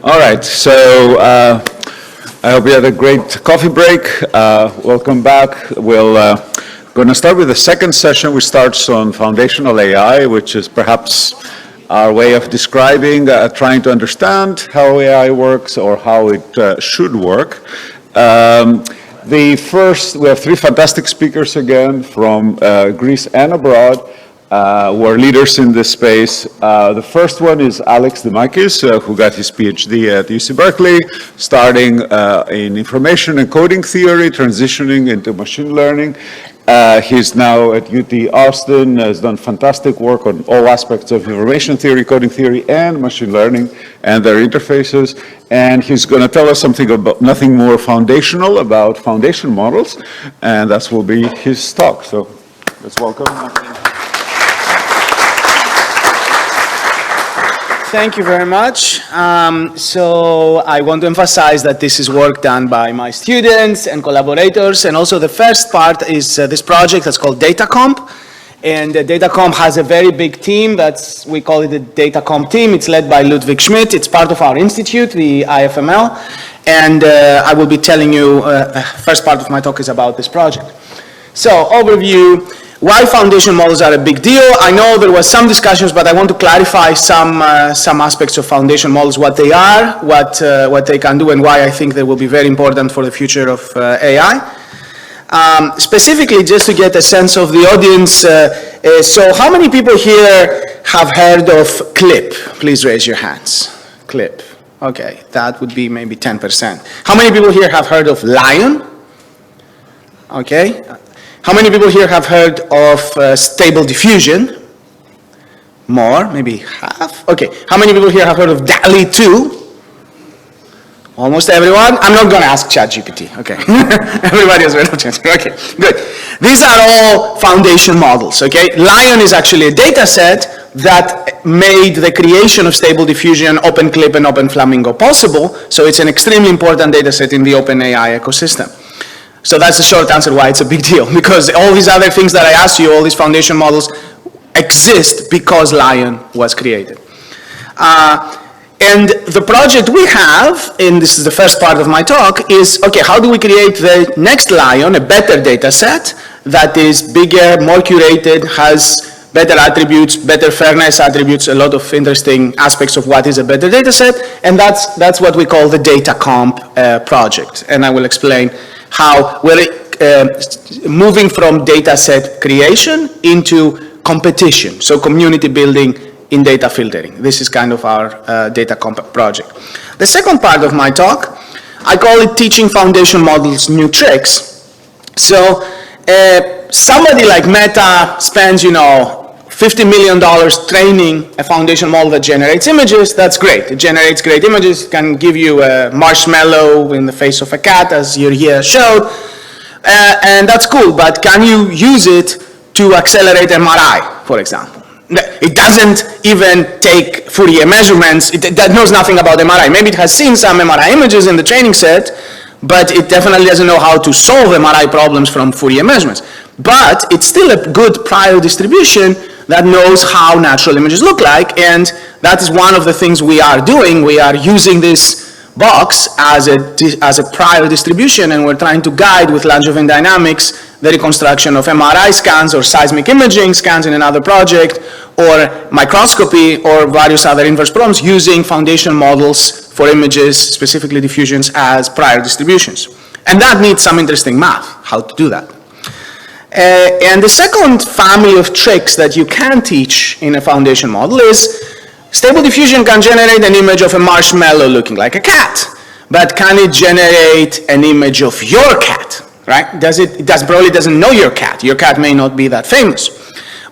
All right, so I hope you had a great coffee break. Welcome back. We're going to start with the second session, which starts on foundational AI, which is perhaps our way of describing, trying to understand how AI works or how it should work. We have three fantastic speakers again from Greece and abroad. Who are leaders in this space. The first one is Alex Dimakis, who got his PhD at UC Berkeley, starting in information and coding theory, transitioning into machine learning. He's now at UT Austin, has done fantastic work on all aspects of information theory, coding theory, and machine learning, and their interfaces. And he's going to tell us something about nothing more foundational about foundation models, and that will be his talk. So let's welcome him. Thank you very much. So I want to emphasize that this is work done by my students and collaborators, and also the first part is this project that's called Datacomai, and Datacomai has a very big team. We call it the Datacomai team. It's led by Ludwig Schmidt. It's part of our institute, the IFML, and I will be telling you, first part of my talk is about this project. So overview. Why foundation models are a big deal. I know there was some discussions, but I want to clarify some aspects of foundation models, what they are, what they can do, and why I think they will be very important for the future of AI. Specifically, just to get a sense of the audience, so how many people here have heard of CLIP? Please raise your hands. CLIP. Okay, that would be maybe 10%. How many people here have heard of Lion? Okay. How many people here have heard of stable diffusion? More, maybe half. Okay, how many people here have heard of DALI 2? Almost everyone. I'm not going to ask ChatGPT. Okay, everybody has heard of ChatGPT. Okay, good. These are all foundation models. Okay, Lion is actually a data set that made the creation of stable diffusion, OpenClip, and OpenFlamingo possible. So it's an extremely important data set in the OpenAI ecosystem. So that's the short answer why it's a big deal, because all these other things that I asked you, all these foundation models exist because Lion was created. And the project we have, and this is the first part of my talk, is, okay, how do we create the next Lion, a better data set that is bigger, more curated, has better attributes, better fairness attributes, a lot of interesting aspects of what is a better data set, and that's what we call the Datacomai project, and I will explain how we're moving from data set creation into competition, so community building in data filtering. This is kind of our Datacomai project. The second part of my talk, I call it teaching foundation models new tricks. So somebody like Meta spends, $50 million training a foundation model that generates images. That's great. It generates great images. It can give you a marshmallow in the face of a cat, as you here showed. And that's cool, but can you use it to accelerate MRI, for example? It doesn't even take Fourier measurements. It knows nothing about MRI. Maybe it has seen some MRI images in the training set, but it definitely doesn't know how to solve MRI problems from Fourier measurements. But it's still a good prior distribution that knows how natural images look like, and that is one of the things we are doing. We are using this box as a prior distribution, and we're trying to guide with Langevin dynamics the reconstruction of MRI scans or seismic imaging scans in another project, or microscopy or various other inverse problems using foundation models for images, specifically diffusions, as prior distributions. And that needs some interesting math, how to do that. And the second family of tricks that you can teach in a foundation model is stable diffusion can generate an image of a marshmallow looking like a cat, but can it generate an image of your cat, right? It probably doesn't know your cat. Your cat may not be that famous.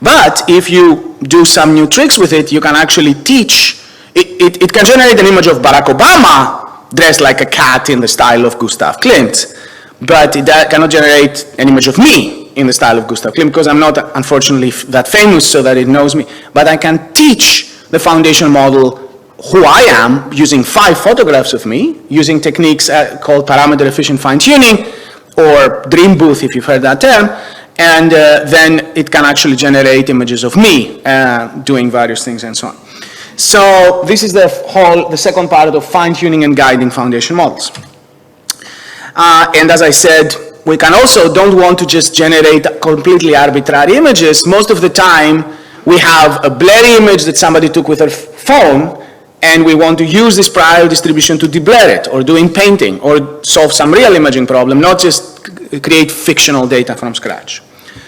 But if you do some new tricks with it, you can actually teach, it can generate an image of Barack Obama dressed like a cat in the style of Gustav Klimt, but it cannot generate an image of me in the style of Gustav Klimt, because I'm not, unfortunately, that famous so that it knows me. But I can teach the foundation model who I am using 5 photographs of me, using techniques called parameter efficient fine-tuning, or dream booth, if you've heard that term, and then it can actually generate images of me doing various things and so on. So this is the second part of fine-tuning and guiding foundation models. And as I said, we can also don't want to just generate completely arbitrary images. Most of the time, we have a blurry image that somebody took with their phone, and we want to use this prior distribution to deblur it, or doing painting, or solve some real imaging problem, not just create fictional data from scratch.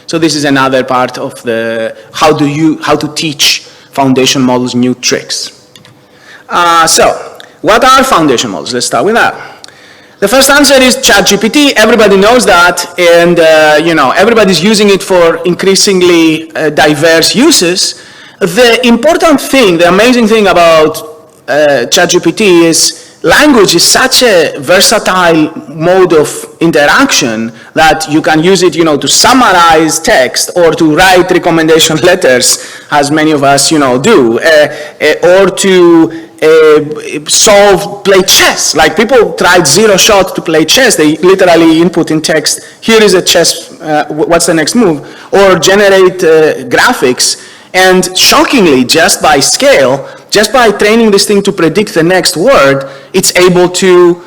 So this is another part of the how to teach foundation models new tricks. So what are foundation models? Let's start with that. The first answer is ChatGPT. Everybody knows that, and everybody's using it for increasingly diverse uses. The important thing, the amazing thing about ChatGPT is language is such a versatile mode of interaction that you can use it, to summarize text or to write recommendation letters, as many of us, do, or to play chess. Like people tried zero shot to play chess. They literally input in text, here is a chess, what's the next move? Or generate graphics. And shockingly, just by scale, just by training this thing to predict the next word, it's able to,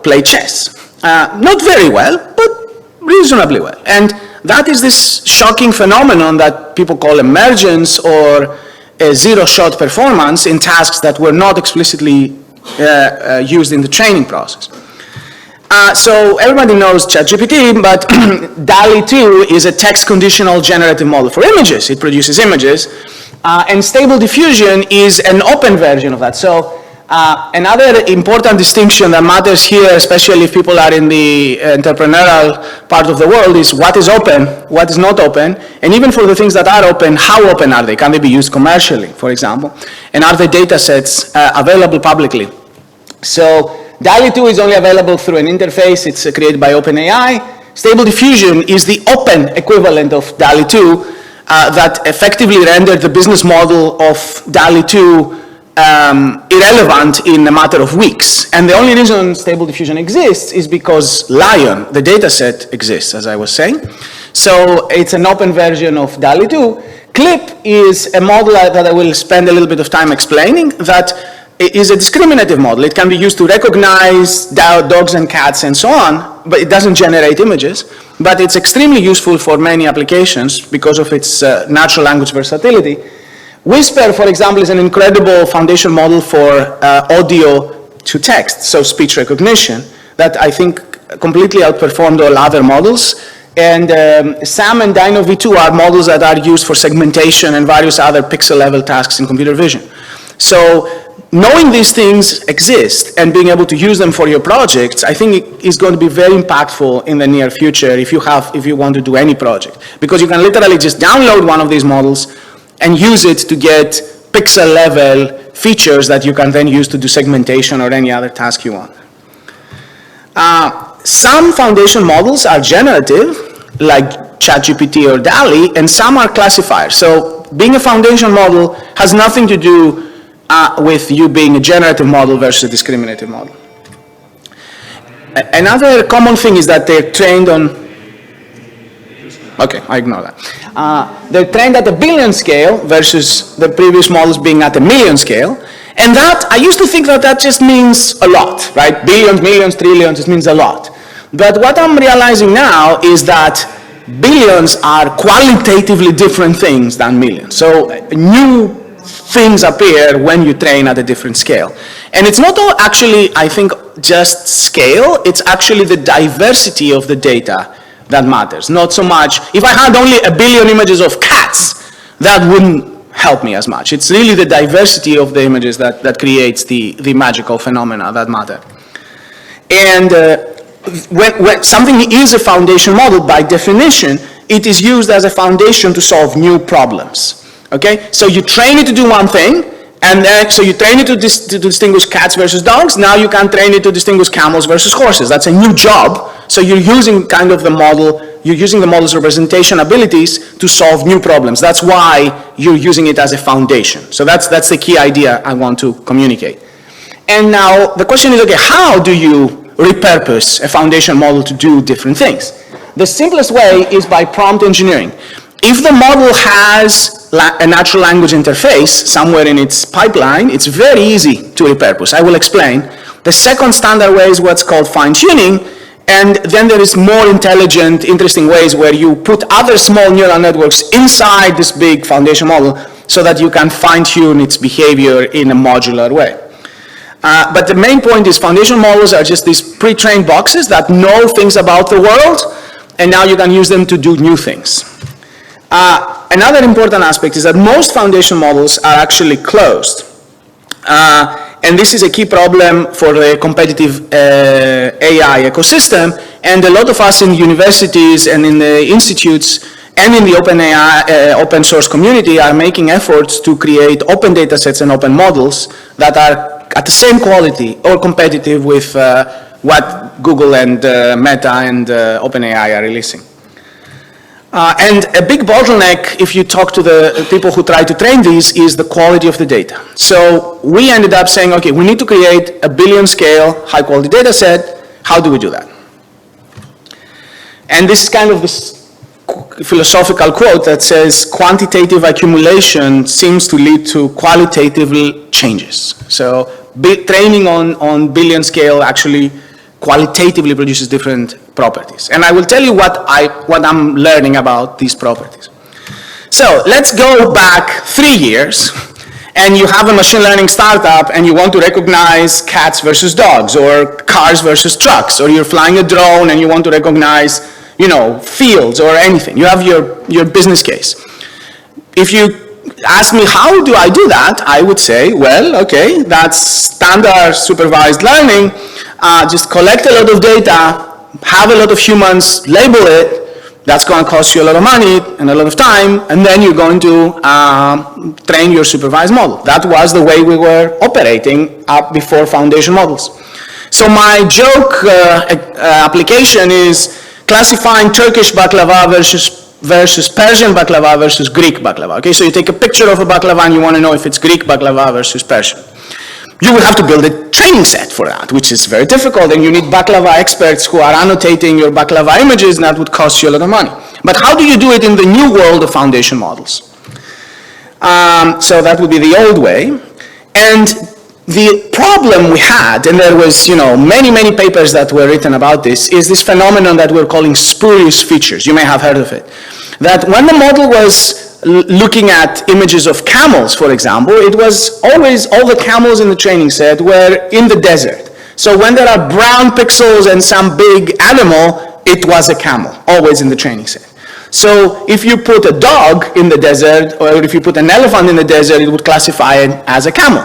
play chess. Not very well, but reasonably well. And that is this shocking phenomenon that people call emergence or a zero-shot performance in tasks that were not explicitly used in the training process. So everybody knows ChatGPT, but DALL-E 2 is a text conditional generative model for images. It produces images. And Stable Diffusion is an open version of that. So another important distinction that matters here, especially if people are in the entrepreneurial part of the world, is what is open, what is not open, and even for the things that are open, how open are they? Can they be used commercially, for example? And are the data sets available publicly? So DALL-E 2 is only available through an interface. It's created by OpenAI. Stable Diffusion is the open equivalent of DALL-E 2 that effectively rendered the business model of DALL-E 2 irrelevant in a matter of weeks. And the only reason Stable Diffusion exists is because Lion, the data set, exists, as I was saying. So it's an open version of DALL-E 2. CLIP is a model that I will spend a little bit of time explaining that is a discriminative model. It can be used to recognize dogs and cats and so on, but it doesn't generate images. But it's extremely useful for many applications because of its natural language versatility. Whisper, for example, is an incredible foundation model for audio to text, so speech recognition, that I think completely outperformed all other models. And SAM and Dino V2 are models that are used for segmentation and various other pixel-level tasks in computer vision. So knowing these things exist and being able to use them for your projects, I think it is going to be very impactful in the near future if you want to do any project. Because you can literally just download one of these models and use it to get pixel-level features that you can then use to do segmentation or any other task you want. Some foundation models are generative, like ChatGPT or DALL-E, and some are classifiers. So being a foundation model has nothing to do with you being a generative model versus a discriminative model. Another common thing is that they're trained on, okay, I ignore that. They're trained at a billion scale versus the previous models being at a million scale. And that, I used to think that that just means a lot, right? Billions, millions, trillions, it means a lot. But what I'm realizing now is that billions are qualitatively different things than millions. So new things appear when you train at a different scale. And it's not all actually, I think, just scale, it's actually the diversity of the data that matters. Not so much, if I had only a billion images of cats, that wouldn't help me as much. It's really the diversity of the images that creates the magical phenomena that matter. And when something is a foundation model, by definition, it is used as a foundation to solve new problems. Okay, so you train it to do one thing, and then, so you train it to distinguish cats versus dogs, now you can train it to distinguish camels versus horses. That's a new job, so you're using kind of the model, you're using the model's representation abilities to solve new problems. That's why you're using it as a foundation. So that's the key idea I want to communicate. And now the question is, okay, how do you repurpose a foundation model to do different things? The simplest way is by prompt engineering. if the model has a natural language interface somewhere in its pipeline, it's very easy to repurpose. I will explain. The second standard way is what's called fine-tuning, and then there is more intelligent, interesting ways where you put other small neural networks inside this big foundation model so that you can fine-tune its behavior in a modular way. But the main point is foundation models are just these pre-trained boxes that know things about the world, and now you can use them to do new things. Another important aspect is that most foundation models are actually closed. And this is a key problem for the competitive AI ecosystem. And a lot of us in universities and in the institutes and in the open source community are making efforts to create open data sets and open models that are at the same quality or competitive with what Google and Meta and OpenAI are releasing. And a big bottleneck, if you talk to the people who try to train these, is the quality of the data. So we ended up saying, okay, we need to create a billion scale high quality data set. How do we do that? And this is kind of this philosophical quote that says quantitative accumulation seems to lead to qualitative changes. So training on billion scale actually qualitatively produces different properties. And I will tell you what I'm learning about these properties. So let's go back 3 years, and you have a machine learning startup and you want to recognize cats versus dogs or cars versus trucks, or you're flying a drone and you want to recognize, you know, fields or anything. You have your business case. If you ask me how do I do that, I would say, well, okay, that's standard supervised learning. Just collect a lot of data, have a lot of humans label it. That's going to cost you a lot of money and a lot of time, and then you're going to train your supervised model. That was the way we were operating up before foundation models. So my joke application is classifying Turkish baklava versus Persian baklava versus Greek baklava. Okay, so you take a picture of a baklava and you want to know if it's Greek baklava versus Persian. You will have to build a training set for that, which is very difficult, and you need baklava experts who are annotating your baklava images, and that would cost you a lot of money. But how do you do it in the new world of foundation models? So that would be the old way. And the problem we had, and there was, you know, many papers that were written about this, is this phenomenon that we're calling spurious features. You may have heard of it. That when the model was looking at images of camels, for example, it was always all the camels in the training set were in the desert. So when there are brown pixels and some big animal, it was a camel, always in the training set. So if you put a dog in the desert, or if you put an elephant in the desert, it would classify it as a camel.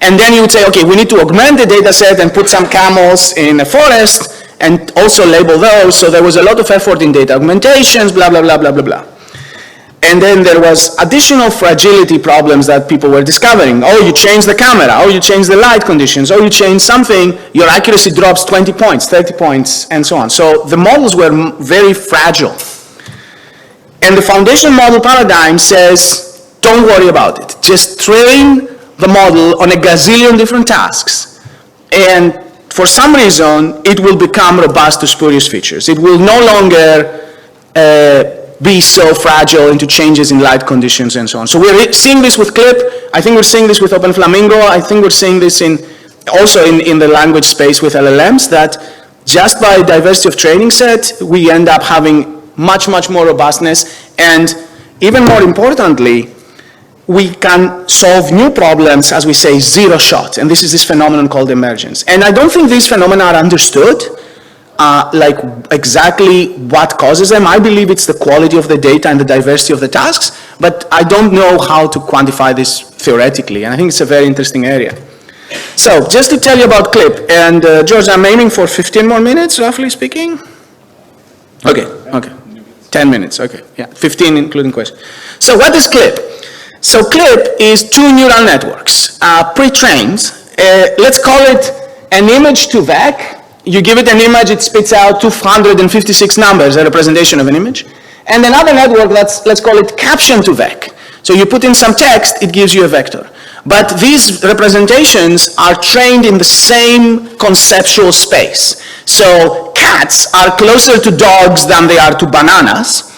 And then you would say, okay, we need to augment the data set and put some camels in a forest and also label those. So there was a lot of effort in data augmentations, blah, blah, blah, blah, blah, blah. And then there was additional fragility problems that people were discovering. Oh, you change the camera. Oh, you change the light conditions. Oh, you change something. Your accuracy drops 20 points, 30 points, and so on. So the models were very fragile. And the foundation model paradigm says, don't worry about it. Just train the model on a gazillion different tasks. And for some reason, it will become robust to spurious features. It will no longer be so fragile into changes in light conditions and so on. So we're seeing this with CLIP. I think we're seeing this with OpenFlamingo. I think we're seeing this also in the language space with LLMs, that just by diversity of training set, we end up having much more robustness. And even more importantly, we can solve new problems, as we say, zero shot. And this is this phenomenon called emergence. And I don't think these phenomena are understood. Like exactly what causes them. I believe it's the quality of the data and the diversity of the tasks, but I don't know how to quantify this theoretically, and I think it's a very interesting area. So just to tell you about CLIP, and George, I'm aiming for 15 more minutes, roughly speaking. Okay, 10 minutes, okay, yeah, 15 including questions. So what is CLIP? So CLIP is 2 neural networks, pre-trained. Let's call it an image to VEC. You give it an image, it spits out 256 numbers, a representation of an image. And another network, let's call it caption to VEC. So you put in some text, it gives you a vector. But these representations are trained in the same conceptual space. So cats are closer to dogs than they are to bananas.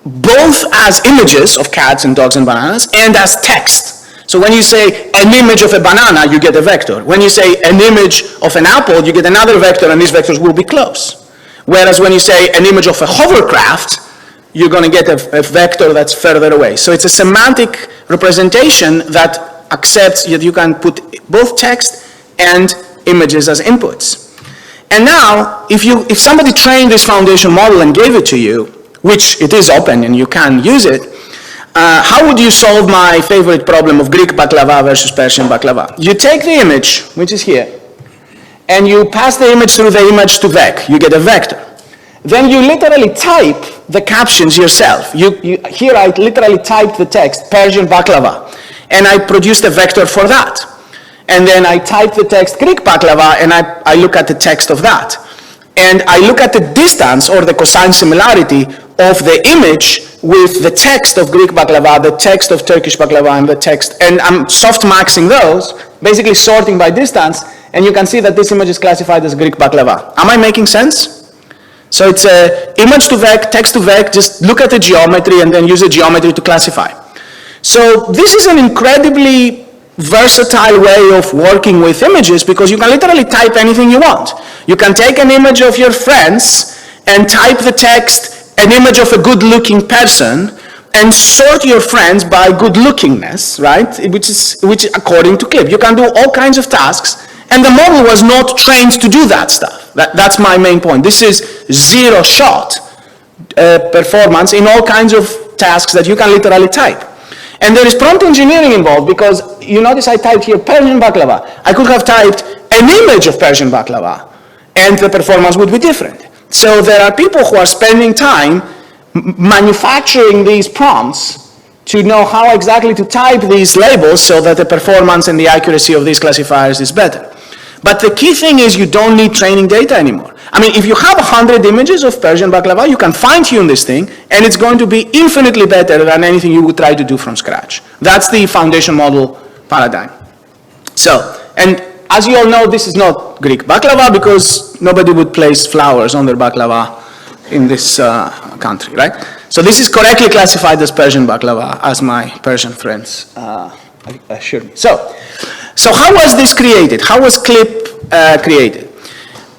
both as images of cats and dogs and bananas and as text. So when you say an image of a banana, you get a vector. When you say an image of an apple, you get another vector, and these vectors will be close. Whereas when you say an image of a hovercraft, you're going to get a vector that's further away. So it's a semantic representation that accepts that you can put both text and images as inputs. And now, if somebody trained this foundation model and gave it to you, which it is open and you can use it, how would you solve my favorite problem of Greek baklava versus Persian baklava? You take the image, which is here, and you pass the image through the image to vec. You get a vector. Then you literally type the captions yourself. Here I literally typed the text, Persian baklava, and I produced a vector for that. And then I type the text Greek baklava, and I look at the text of that. And I look at the distance, or the cosine similarity, of the image with the text of Greek baklava, the text of Turkish baklava, and the text, and I'm soft maxing those, basically sorting by distance, and you can see that this image is classified as Greek baklava. Am I making sense? So it's image to vec, text to vec, just look at the geometry and then use the geometry to classify. So this is an incredibly versatile way of working with images because you can literally type anything you want. You can take an image of your friends and type the text, an image of a good-looking person, and sort your friends by good-lookingness, right? Which according to CLIP. You can do all kinds of tasks, and the model was not trained to do that stuff. That's my main point. This is zero-shot performance in all kinds of tasks that you can literally type. And there is prompt engineering involved because you notice I typed here Persian baklava. I could have typed an image of Persian baklava, and the performance would be different. So there are people who are spending time manufacturing these prompts to know how exactly to type these labels so that the performance and the accuracy of these classifiers is better. But the key thing is you don't need training data anymore. I mean, if you have 100 images of Persian baklava, you can fine-tune this thing, and it's going to be infinitely better than anything you would try to do from scratch. That's the foundation model paradigm. So, and as you all know, this is not Greek baklava because nobody would place flowers on their baklava in this country, right? So this is correctly classified as Persian baklava, as my Persian friends assure me. So how was this created? How was CLIP created?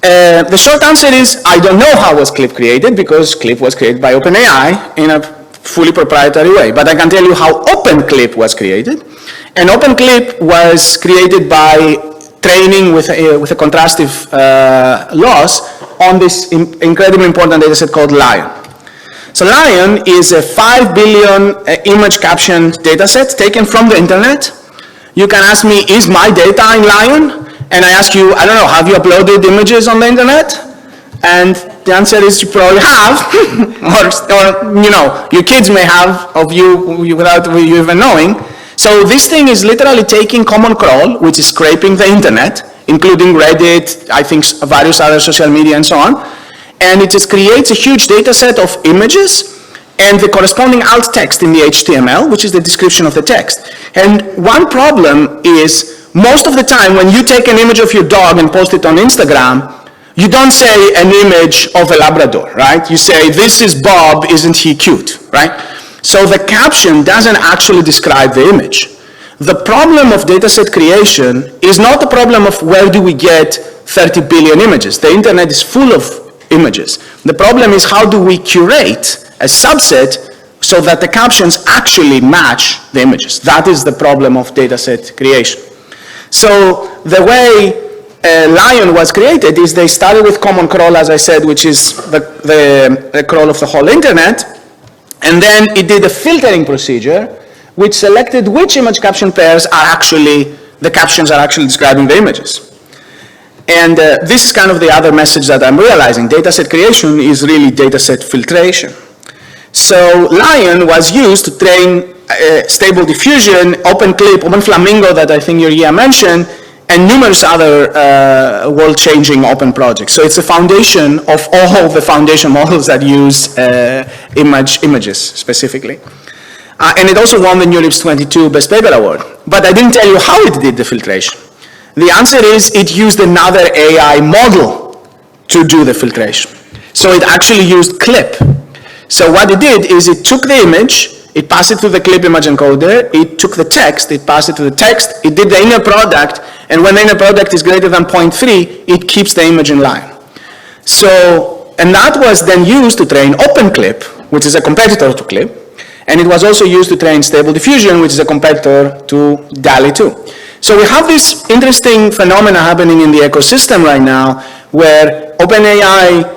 The short answer is I don't know how was CLIP created because CLIP was created by OpenAI in a fully proprietary way. But I can tell you how OpenCLIP was created. And OpenCLIP was created by training with a contrastive loss on this incredibly important data set called Lion. So Lion is a 5 billion image caption data set taken from the internet. You can ask me, is my data in Lion? And I ask you, I don't know, have you uploaded images on the internet? And the answer is you probably have, or you know, your kids may have of you without you even knowing. So this thing is literally taking Common Crawl, which is scraping the internet, including Reddit, I think various other social media and so on, and it just creates a huge data set of images and the corresponding alt text in the HTML, which is the description of the text. And one problem is, most of the time when you take an image of your dog and post it on Instagram, you don't say an image of a Labrador, right? You say, this is Bob, isn't he cute, right? So the caption doesn't actually describe the image. The problem of dataset creation is not the problem of where do we get 30 billion images. The internet is full of images. The problem is how do we curate a subset so that the captions actually match the images. That is the problem of dataset creation. So the way Lion was created is they started with Common Crawl, as I said, which is the crawl of the whole internet. And then it did a filtering procedure, which selected which image caption pairs are actually, the captions are actually describing the images. And this is kind of the other message that I'm realizing. Dataset creation is really dataset filtration. So Lion was used to train Stable Diffusion, OpenClip, OpenFlamingo that I think Yuriya mentioned, and numerous other world-changing open projects. So it's the foundation of all the foundation models that use images specifically. And it also won the NeurIPS 22 Best Paper Award. But I didn't tell you how it did the filtration. The answer is it used another AI model to do the filtration. So it actually used CLIP. So what it did is it took the image, it passed it through the clip image encoder, it took the text, it passed it to the text, it did the inner product, and when the inner product is greater than 0.3, it keeps the image in line. So, and that was then used to train OpenClip, which is a competitor to Clip, and it was also used to train Stable Diffusion, which is a competitor to DALL-E 2. So we have this interesting phenomena happening in the ecosystem right now, where OpenAI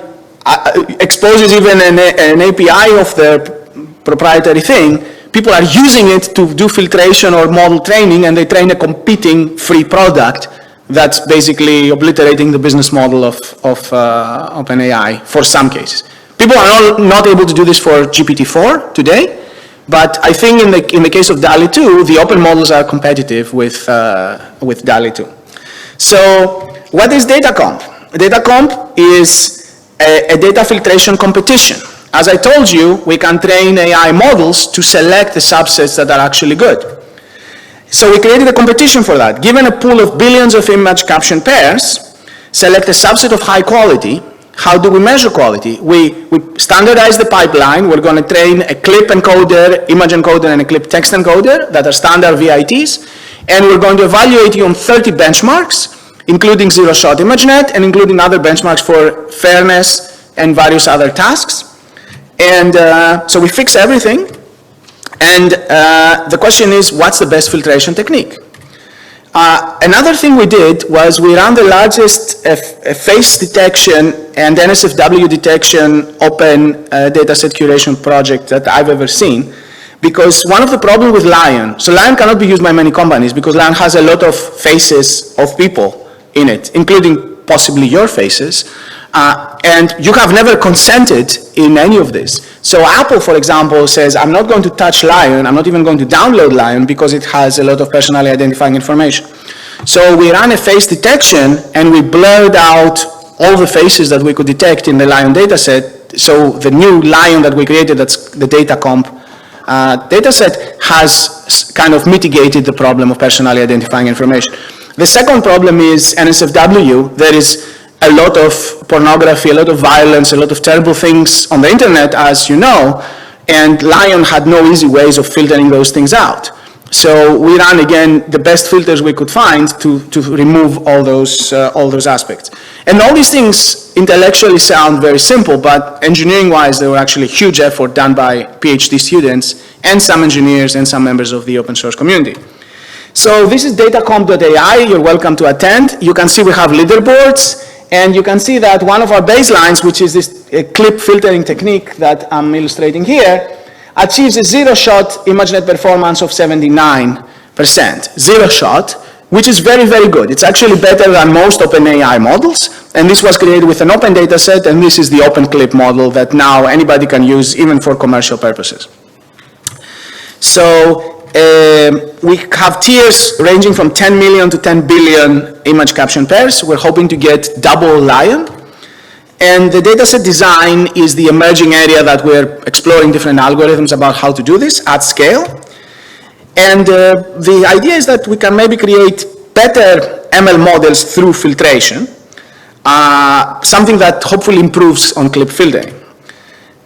exposes even an API of their proprietary thing. People are using it to do filtration or model training, and they train a competing free product that's basically obliterating the business model of OpenAI for some cases. People are not able to do this for GPT-4 today, but I think in the case of DALL-E 2, the open models are competitive with DALL-E 2. So what is Datacomp? Datacomp is a data filtration competition. As I told you, we can train AI models to select the subsets that are actually good. So we created a competition for that. Given a pool of billions of image caption pairs, select a subset of high quality. How do we measure quality? We standardize the pipeline. We're going to train a clip encoder, image encoder, and a clip text encoder that are standard VITs. And we're going to evaluate you on 30 benchmarks, including zero-shot ImageNet and including other benchmarks for fairness and various other tasks. And so we fix everything. And the question is, what's the best filtration technique? Another thing we did was we ran the largest face detection and NSFW detection open dataset curation project that I've ever seen. Because one of the problems with Lion, so Lion cannot be used by many companies because Lion has a lot of faces of people in it, including possibly your faces. And you have never consented in any of this. So Apple, for example, says, I'm not going to touch Lion, I'm not even going to download Lion because it has a lot of personally identifying information. So we ran a face detection and we blurred out all the faces that we could detect in the Lion dataset. So the new Lion that we created, that's the Datacomp dataset, has kind of mitigated the problem of personally identifying information. The second problem is NSFW. There is a lot of pornography, a lot of violence, a lot of terrible things on the internet, as you know, and Lion had no easy ways of filtering those things out. So we ran, again, the best filters we could find to remove all those aspects. And all these things intellectually sound very simple, but engineering-wise, they were actually a huge effort done by PhD students and some engineers and some members of the open source community. So this is datacomp.ai. You're welcome to attend. You can see we have leaderboards. And you can see that one of our baselines, which is this clip filtering technique that I'm illustrating here, achieves a zero-shot ImageNet performance of 79%. Zero-shot, which is very, very good. It's actually better than most OpenAI models. And this was created with an open data set, and this is the OpenClip model that now anybody can use even for commercial purposes. So we have tiers ranging from 10 million to 10 billion image caption pairs. We're hoping to get double Lion. And the dataset design is the emerging area that we're exploring different algorithms about how to do this at scale. And the idea is that we can maybe create better ML models through filtration, something that hopefully improves on clip filtering.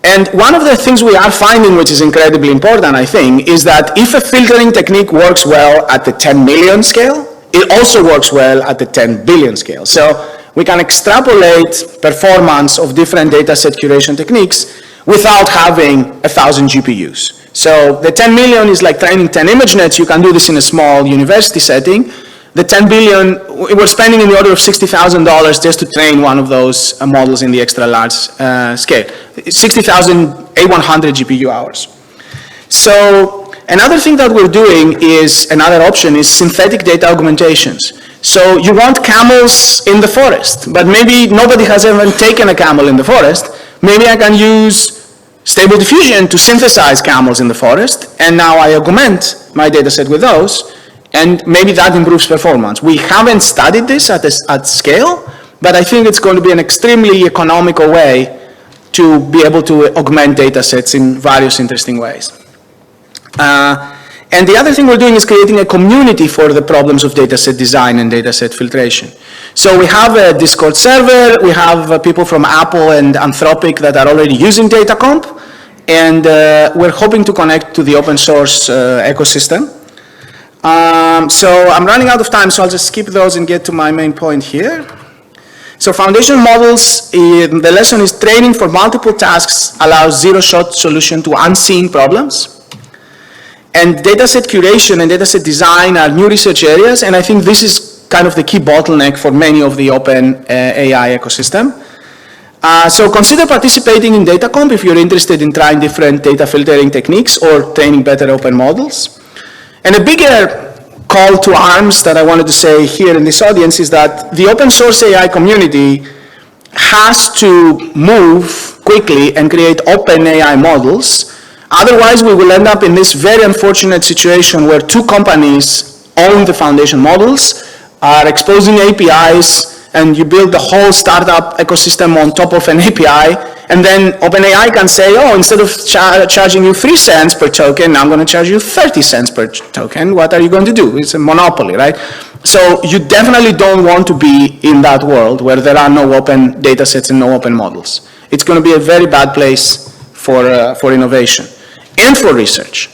And one of the things we are finding, which is incredibly important, I think, is that if a filtering technique works well at the 10 million scale, it also works well at the 10 billion scale. So we can extrapolate performance of different dataset curation techniques without having 1,000 GPUs. So the 10 million is like training 10 ImageNets. You can do this in a small university setting. The 10 billion, we're spending in the order of $60,000 just to train one of those models in the extra large scale. 60,000 A100 GPU hours. So another thing that we're doing is, another option is synthetic data augmentations. So you want camels in the forest, but maybe nobody has ever taken a camel in the forest. Maybe I can use Stable Diffusion to synthesize camels in the forest, and now I augment my data set with those, and maybe that improves performance. We haven't studied this at scale, but I think it's going to be an extremely economical way to be able to augment data sets in various interesting ways. And the other thing we're doing is creating a community for the problems of dataset design and dataset filtration. So we have a Discord server, we have people from Apple and Anthropic that are already using Datacomp, And we're hoping to connect to the open source ecosystem. So I'm running out of time, so I'll just skip those and get to my main point here. So foundation models, the lesson is training for multiple tasks allows zero-shot solution to unseen problems. And dataset curation and dataset design are new research areas, and I think this is kind of the key bottleneck for many of the open AI ecosystem. So consider participating in Datacomai if you're interested in trying different data filtering techniques or training better open models. And a bigger call to arms that I wanted to say here in this audience is that the open source AI community has to move quickly and create open AI models. Otherwise, we will end up in this very unfortunate situation where two companies own the foundation models, are exposing APIs, and you build the whole startup ecosystem on top of an API, and then OpenAI can say, oh, instead of charging you 3 cents per token, I'm going to charge you 30 cents per token. What are you going to do? It's a monopoly, right? So you definitely don't want to be in that world where there are no open data sets and no open models. It's going to be a very bad place for innovation and for research.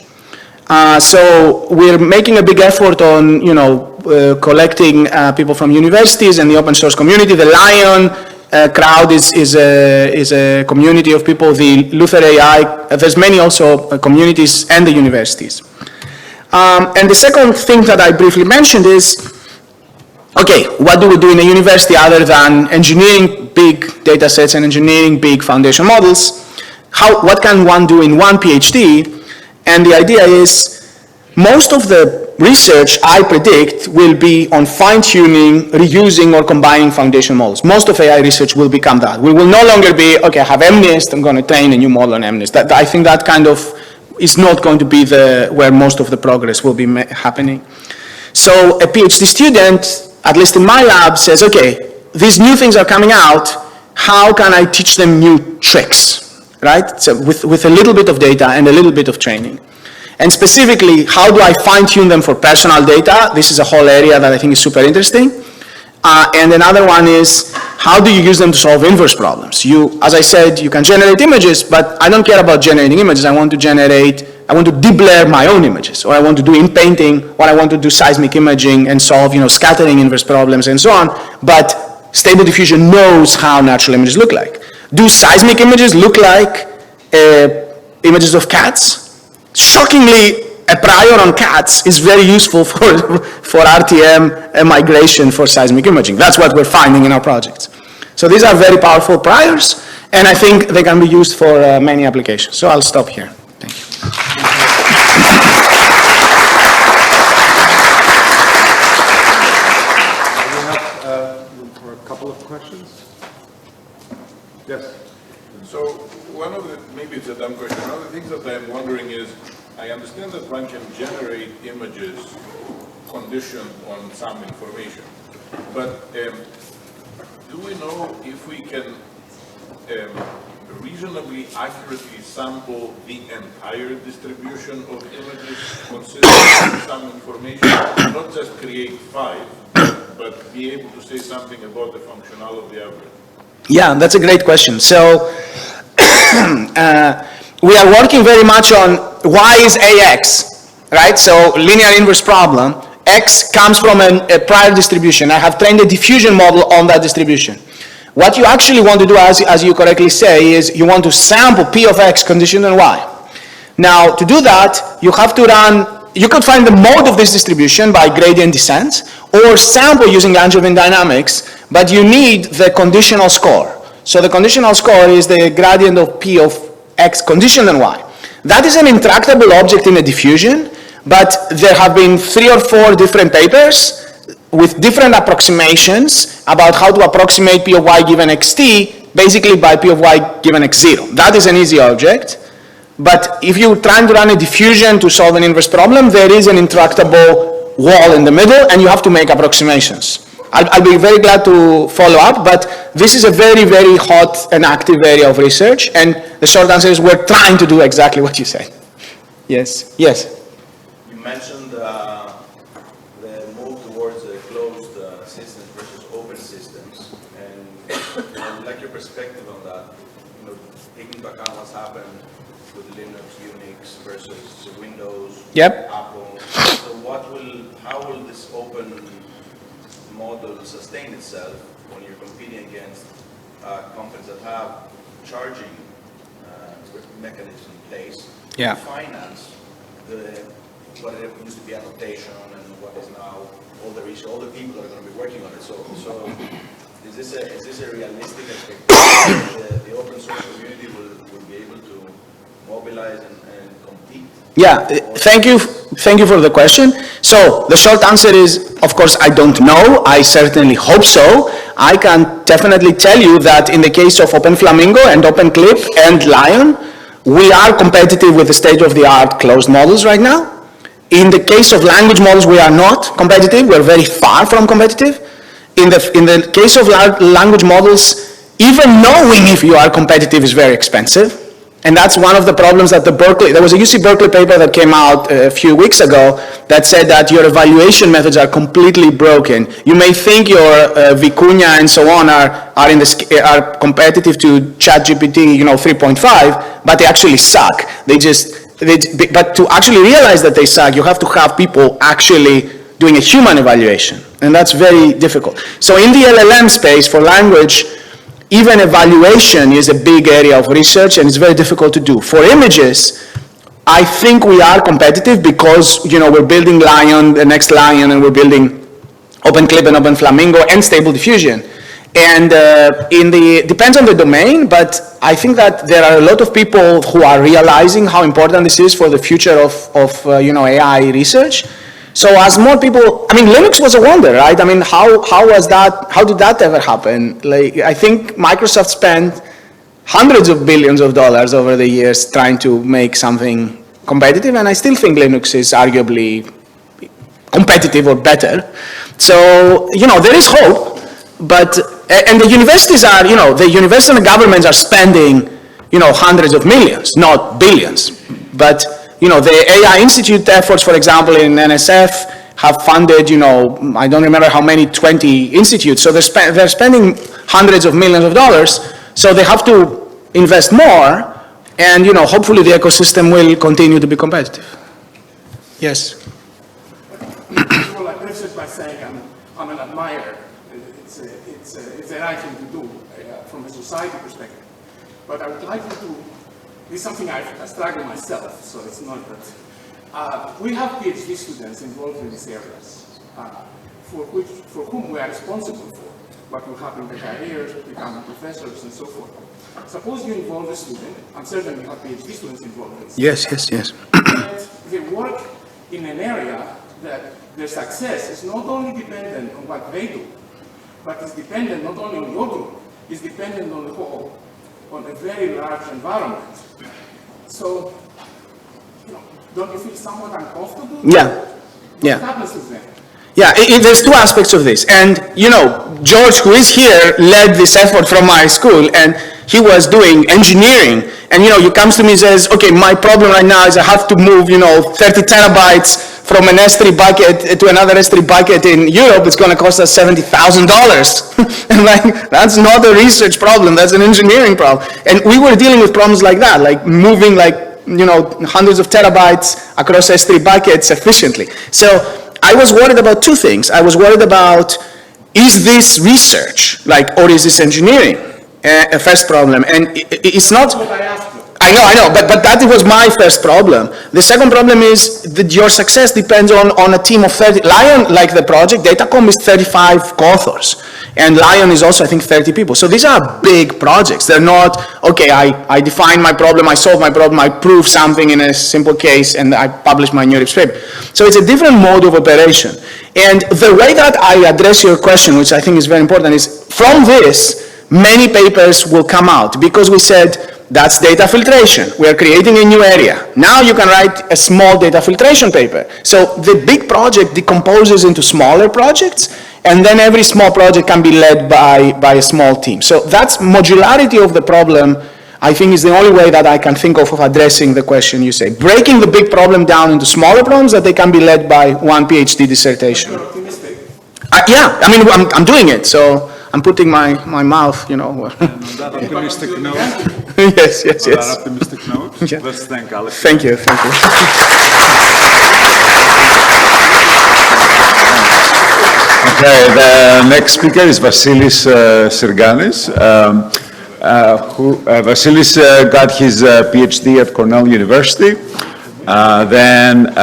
So we're making a big effort on, collecting people from universities and the open source community. The Lion crowd is a community of people. The Luther AI, there's many also communities and the universities. And the second thing that I briefly mentioned is, okay, what do we do in a university other than engineering big data sets and engineering big foundation models? What can one do in one PhD? And the idea is, most of the research, I predict, will be on fine-tuning, reusing, or combining foundation models. Most of AI research will become that. We will no longer be, okay, I have MNIST, I'm going to train a new model on MNIST. I think that kind of is not going to be where most of the progress will be happening. So a PhD student, at least in my lab, says, okay, these new things are coming out, how can I teach them new tricks, right? So with a little bit of data and a little bit of training. And specifically, how do I fine-tune them for personal data? This is a whole area that I think is super interesting. And another one is, how do you use them to solve inverse problems? As I said, you can generate images, but I don't care about generating images. I want to deblur my own images, or I want to do in painting, or I want to do seismic imaging and solve, scattering inverse problems and so on. But Stable Diffusion knows how natural images look like. Do seismic images look like images of cats? Shockingly, a prior on cats is very useful for RTM migration for seismic imaging. That's what we're finding in our projects. So these are very powerful priors, and I think they can be used for many applications. So I'll stop here. Thank you. We have room for a couple of questions. Yes. So one of the, maybe it's a dumb question, one of the things that I'm wondering is, I understand that one can generate images conditioned on some information, but do we know if we can reasonably accurately sample the entire distribution of images consistent with some information, not just create 5, but be able to say something about the functionality of the algorithm? Yeah, that's a great question. So we are working very much on why is AX, right? So linear inverse problem. X comes from a prior distribution. I have trained a diffusion model on that distribution. What you actually want to do, as you correctly say, is you want to sample P of X conditioned on Y. Now, to do that, you have to you could find the mode of this distribution by gradient descent, or sample using Langevin dynamics, but you need the conditional score. So the conditional score is the gradient of P of X conditioned on Y. That is an intractable object in a diffusion, but there have been 3 or 4 different papers with different approximations about how to approximate P of Y given xt, basically by P of Y given x0. That is an easy object, but if you're trying to run a diffusion to solve an inverse problem, there is an intractable wall in the middle, and you have to make approximations. I'll be very glad to follow up, but this is a very, very hot and active area of research, and the short answer is we're trying to do exactly what you said. Yes, yes? You mentioned the move towards closed systems versus open systems, and I'd like your perspective on that. taking into account what's happened with Linux, Unix versus Windows, Yep. Apple. So how will this open model sustain itself when you're competing against companies that have charging mechanisms in place Yeah. to finance what it used to be annotation and what is now all the research, all the people that are going to be working on it. So is this a realistic expectation that the open source community will be able to mobilize and compete? Yeah, thank you for the question. So the short answer is, of course, I don't know. I certainly hope so. I can definitely tell you that in the case of OpenFlamingo and OpenClip and Lion, we are competitive with the state-of-the-art closed models right now. In the case of language models, we are not competitive. We're very far from competitive. In the case of language models, even knowing if you are competitive is very expensive. And that's one of the problems that there was a UC Berkeley paper that came out a few weeks ago that said that your evaluation methods are completely broken. You may think your Vicuña and so on are competitive to ChatGPT, 3.5, but they actually suck. But to actually realize that they suck, you have to have people actually doing a human evaluation, and that's very difficult. So in the LLM space for language, even evaluation is a big area of research, and it's very difficult to do. For images, I think we are competitive because, we're building Lion, the next Lion, and we're building OpenClip and OpenFlamingo and Stable Diffusion. And depends on the domain, but I think that there are a lot of people who are realizing how important this is for the future of AI research. So as more people, Linux was a wonder, right? How did that ever happen? I think Microsoft spent hundreds of billions of dollars over the years trying to make something competitive, and I still think Linux is arguably competitive or better. So, there is hope, and the universities are, the universities and the governments are spending, hundreds of millions, not billions. But, the AI Institute efforts, for example, in NSF have funded, I don't remember how many, 20 institutes. So they're spending hundreds of millions of dollars. So they have to invest more, and, hopefully the ecosystem will continue to be competitive. Yes? Well, I preface it by saying I'm an admirer. It's the right thing to do from a society perspective. But I would like you to, this is something I struggle myself, so it's not that. We have PhD students involved in these areas, for whom we are responsible for what will happen in their careers, becoming professors and so forth. Suppose you involve a student, I'm certain you have PhD students involved in this. Yes. And they work in an area that their success is not only dependent on what they do, but is dependent not only on your group, it's dependent on the whole, on a very large environment. So, don't you feel somewhat uncomfortable? Yeah. What happens with them? Yeah, there's two aspects of this. And, George, who is here, led this effort from my school, and he was doing engineering. And, he comes to me and says, okay, my problem right now is I have to move, 30 terabytes from an S3 bucket to another S3 bucket in Europe. It's going to cost us $70,000. And that's not a research problem, that's an engineering problem. And we were dealing with problems like that, like moving hundreds of terabytes across S3 buckets efficiently. So I was worried about two things. I was worried about, is this research, or is this engineering? A first problem. And it's not... I know, but that was my first problem. The second problem is that your success depends on a team of 30. Lion, like the project, Datacomai is 35 co-authors. And Lion is also, I think, 30 people. So these are big projects. They're not, okay, I define my problem, I solve my problem, I prove something in a simple case, and I publish my NeurIPS paper. So it's a different mode of operation. And the way that I address your question, which I think is very important, is from this, many papers will come out, because we said, that's data filtration. We are creating a new area. Now you can write a small data filtration paper. So the big project decomposes into smaller projects, and then every small project can be led by a small team. So that's modularity of the problem, I think, is the only way that I can think of addressing the question you say. Breaking the big problem down into smaller problems that they can be led by one PhD dissertation. You're optimistic. Yeah, I'm doing it. So I'm putting my mouth, On that optimistic note, yes, yes, on that yes. optimistic note, Yeah. let's thank Alex. Thank you, thank you. Okay, the next speaker is Vasilis Syrgkanis. Vasilis got his PhD at Cornell University, then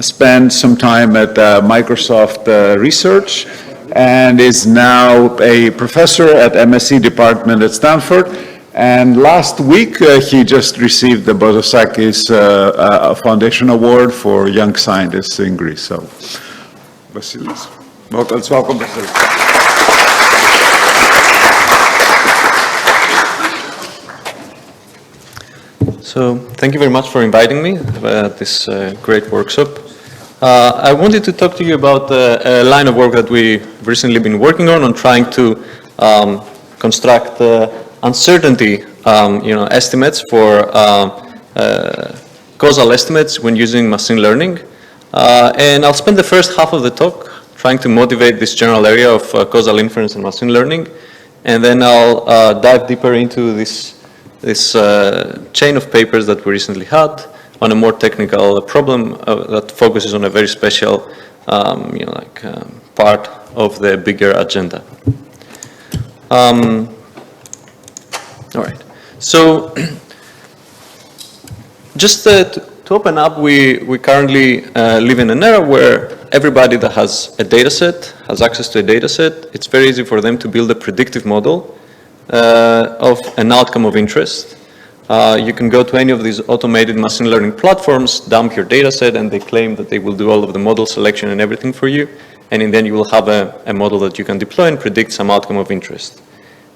spent some time at Microsoft Research, and is now a professor at MSc department at Stanford. And last week, he just received the Bottlenecks Foundation Award for Young Scientists in Greece. So, Vasilis, let's welcome Vasilis. So thank you very much for inviting me at this great workshop. I wanted to talk to you about a line of work that we've recently been working on trying to construct uncertainty estimates for causal estimates when using machine learning. And I'll spend the first half of the talk trying to motivate this general area of causal inference and machine learning. And then I'll dive deeper into this chain of papers that we recently had on a more technical problem that focuses on a very special, part of the bigger agenda. All right. So, just to open up, we currently live in an era where everybody that has a data set has access to a data set. It's very easy for them to build a predictive model of an outcome of interest. You can go to any of these automated machine learning platforms, dump your data set, and they claim that they will do all of the model selection and everything for you. And then you will have a model that you can deploy and predict some outcome of interest.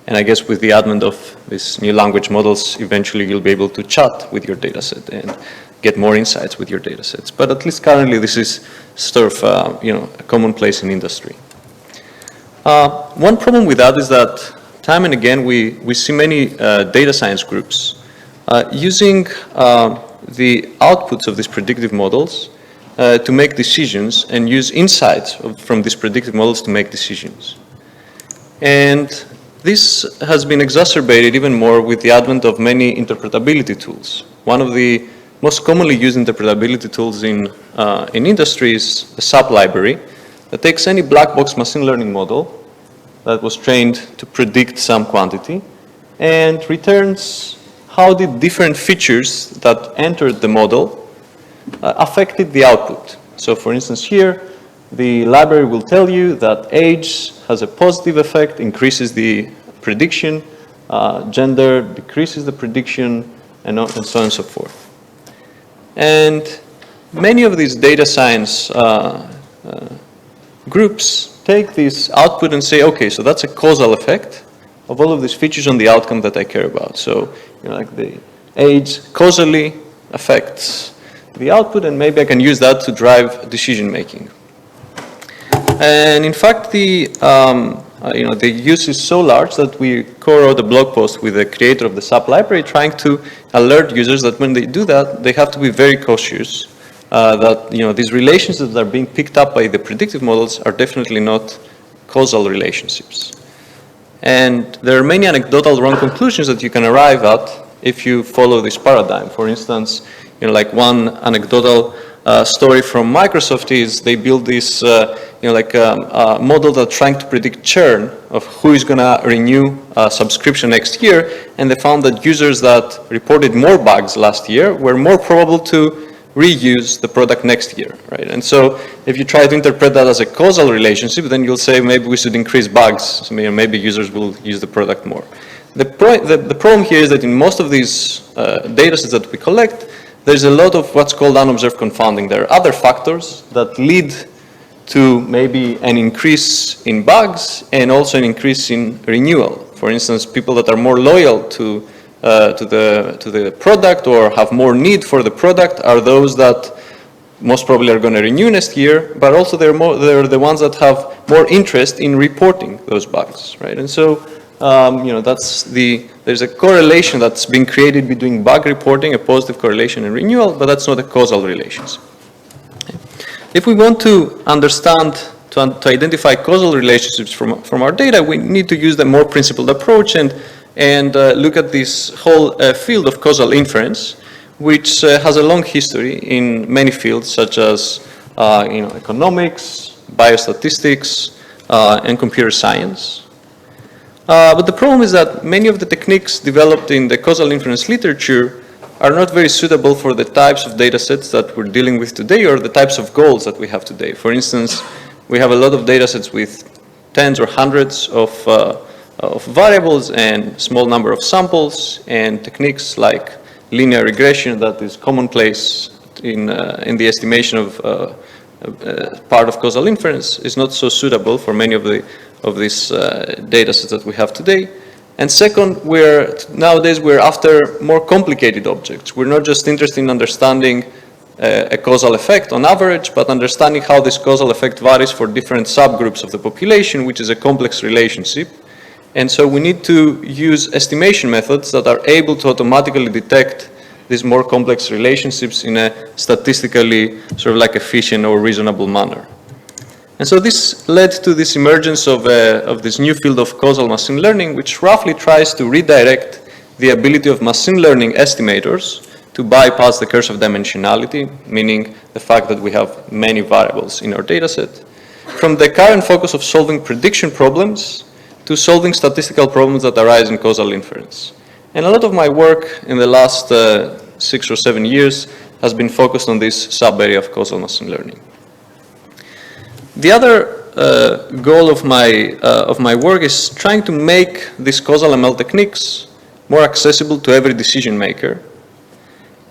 And I guess with the advent of these new language models, eventually you'll be able to chat with your data set and get more insights with your data sets. But at least currently, this is sort of a commonplace in industry. One problem with that is that time and again, we see many data science groups using the outputs of these predictive models to make decisions and use insights from these predictive models to make decisions. And this has been exacerbated even more with the advent of many interpretability tools. One of the most commonly used interpretability tools in industry is the SAP library that takes any black box machine learning model that was trained to predict some quantity and returns how did different features that entered the model affected the output. So for instance here, the library will tell you that age has a positive effect, increases the prediction, gender decreases the prediction, and so on and so forth. And many of these data science groups take this output and say, okay, so that's a causal effect of all of these features on the outcome that I care about. So, like the age causally affects the output, and maybe I can use that to drive decision making. And in fact, the use is so large that we co-wrote a blog post with the creator of the SAP library trying to alert users that when they do that, they have to be very cautious that these relationships that are being picked up by the predictive models are definitely not causal relationships. And there are many anecdotal wrong conclusions that you can arrive at if you follow this paradigm. For instance, like one anecdotal story from Microsoft is they built this model that's trying to predict churn of who is going to renew a subscription next year, and they found that users that reported more bugs last year were more probable to reuse the product next year, right? And so if you try to interpret that as a causal relationship, then you'll say maybe we should increase bugs, so maybe users will use the product more. The problem here is that in most of these data sets that we collect, there's a lot of what's called unobserved confounding. There are other factors that lead to maybe an increase in bugs and also an increase in renewal. For instance, people that are more loyal to the product or have more need for the product are those that most probably are going to renew next year, but also they're the ones that have more interest in reporting those bugs, right? And so there's a correlation that's been created between bug reporting, a positive correlation, and renewal, but that's not a causal relation. If we want to understand to identify causal relationships from our data, we need to use the more principled approach and look at this whole field of causal inference, which has a long history in many fields such as economics, biostatistics, and computer science. But the problem is that many of the techniques developed in the causal inference literature are not very suitable for the types of data sets that we're dealing with today or the types of goals that we have today. For instance, we have a lot of data sets with tens or hundreds of variables and small number of samples, and techniques like linear regression that is commonplace in the estimation of part of causal inference is not so suitable for many of these data sets that we have today. And second, nowadays we're after more complicated objects. We're not just interested in understanding a causal effect on average, but understanding how this causal effect varies for different subgroups of the population, which is a complex relationship. And so we need to use estimation methods that are able to automatically detect these more complex relationships in a statistically sort of like efficient or reasonable manner. And so this led to this emergence of this new field of causal machine learning, which roughly tries to redirect the ability of machine learning estimators to bypass the curse of dimensionality, meaning the fact that we have many variables in our data set, from the current focus of solving prediction problems to solving statistical problems that arise in causal inference. And a lot of my work in the last 6 or 7 years has been focused on this sub-area of causal machine learning. The other goal of my work is trying to make these causal ML techniques more accessible to every decision maker.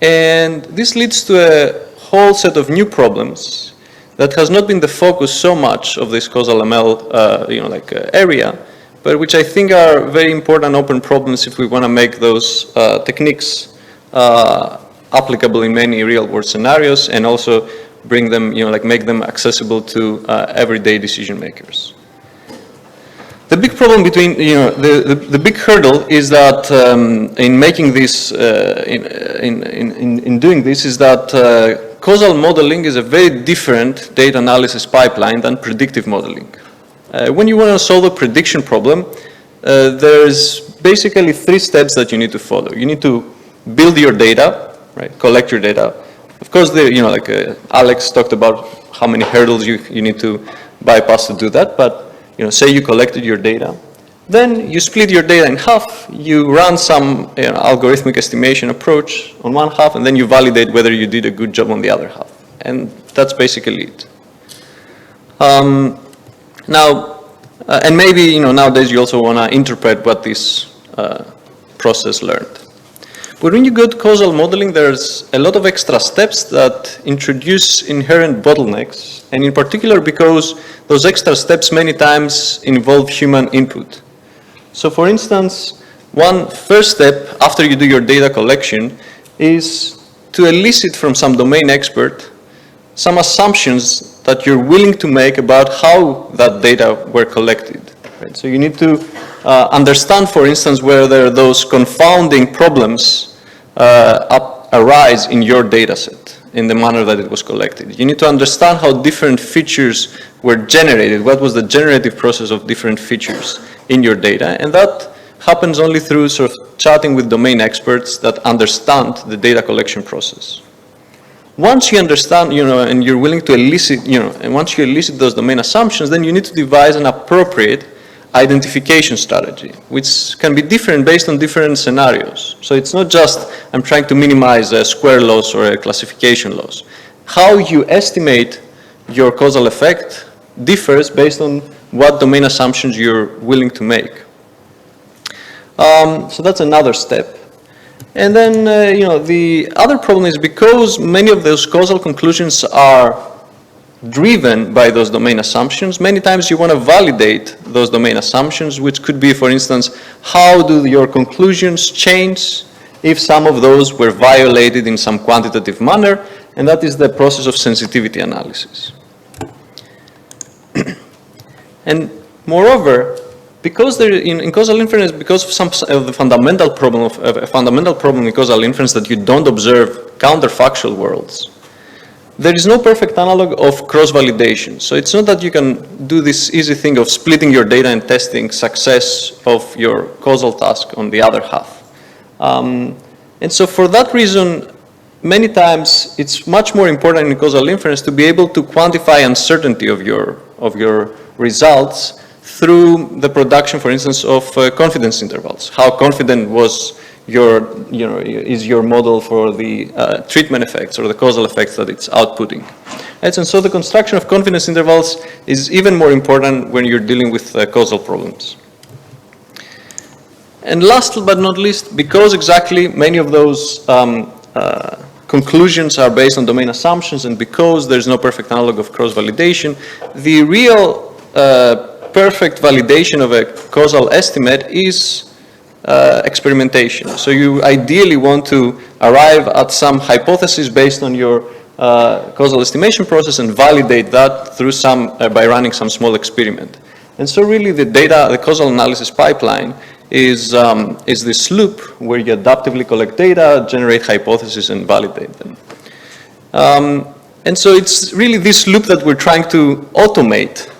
And this leads to a whole set of new problems that has not been the focus so much of this causal ML area, but which I think are very important open problems if we want to make those techniques applicable in many real-world scenarios, and also bring them, make them accessible to everyday decision makers. The big problem between, the big hurdle is that in making this, in doing this, is that causal modeling is a very different data analysis pipeline than predictive modeling. When you want to solve a prediction problem, there's basically 3 steps that you need to follow. You need to build your data, right? Collect your data. Of course, Alex talked about how many hurdles you need to bypass to do that, but say you collected your data, then you split your data in half, you run some algorithmic estimation approach on one half, and then you validate whether you did a good job on the other half. And that's basically it. And maybe nowadays you also want to interpret what this process learned. But when you go to causal modeling, there's a lot of extra steps that introduce inherent bottlenecks, and in particular because those extra steps many times involve human input. So for instance, one first step after you do your data collection is to elicit from some domain expert some assumptions that you're willing to make about how that data were collected. Right? So you need to understand, for instance, whether those confounding problems arise in your data set in the manner that it was collected. You need to understand how different features were generated, what was the generative process of different features in your data, and that happens only through sort of chatting with domain experts that understand the data collection process. Once you understand, and you're willing to elicit, and once you elicit those domain assumptions, then you need to devise an appropriate identification strategy, which can be different based on different scenarios. So it's not just I'm trying to minimize a square loss or a classification loss. How you estimate your causal effect differs based on what domain assumptions you're willing to make. So that's another step. And then, the other problem is because many of those causal conclusions are driven by those domain assumptions, many times you want to validate those domain assumptions, which could be, for instance, how do your conclusions change if some of those were violated in some quantitative manner, and that is the process of sensitivity analysis. And moreover, because in causal inference, because of some of the fundamental problem in causal inference that you don't observe counterfactual worlds, there is no perfect analog of cross-validation. So it's not that you can do this easy thing of splitting your data and testing success of your causal task on the other half. And so for that reason, many times it's much more important in causal inference to be able to quantify uncertainty of your results through the production, for instance, of confidence intervals. How confident was is your model for the treatment effects or the causal effects that it's outputting. Right? And so the construction of confidence intervals is even more important when you're dealing with causal problems. And last but not least, because exactly many of those conclusions are based on domain assumptions, and because there's no perfect analog of cross-validation, the real perfect validation of a causal estimate is experimentation. So you ideally want to arrive at some hypothesis based on your causal estimation process and validate that through by running some small experiment. And so really the causal analysis pipeline is this loop where you adaptively collect data, generate hypotheses, and validate them. And so it's really this loop that we're trying to automate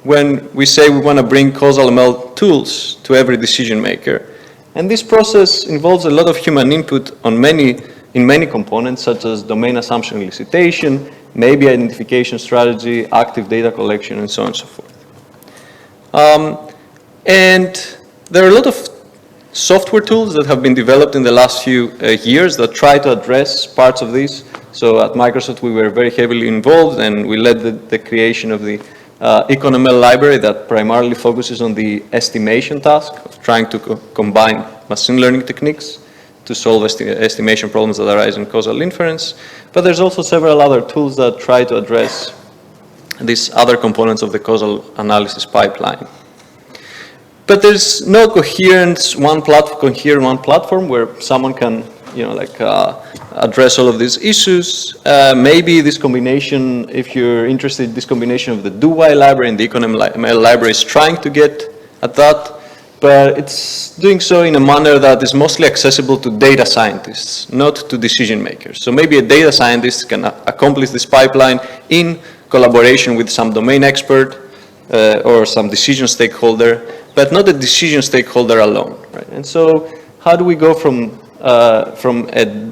when we say we want to bring causal ML tools to every decision maker. And this process involves a lot of human input in many components, such as domain assumption elicitation, maybe identification strategy, active data collection, and so on and so forth. And there are a lot of software tools that have been developed in the last few years that try to address parts of this. So at Microsoft, we were very heavily involved, and we led the creation of the EconML library that primarily focuses on the estimation task of trying to combine machine learning techniques to solve estimation problems that arise in causal inference. But there's also several other tools that try to address these other components of the causal analysis pipeline. But there's no coherent one platform where someone can, address all of these issues. Maybe this combination, if you're interested, this combination of the do-while library and the EconML library is trying to get at that, but it's doing so in a manner that is mostly accessible to data scientists, not to decision makers. So maybe a data scientist can accomplish this pipeline in collaboration with some domain expert or some decision stakeholder, but not a decision stakeholder alone, right? And so how do we go from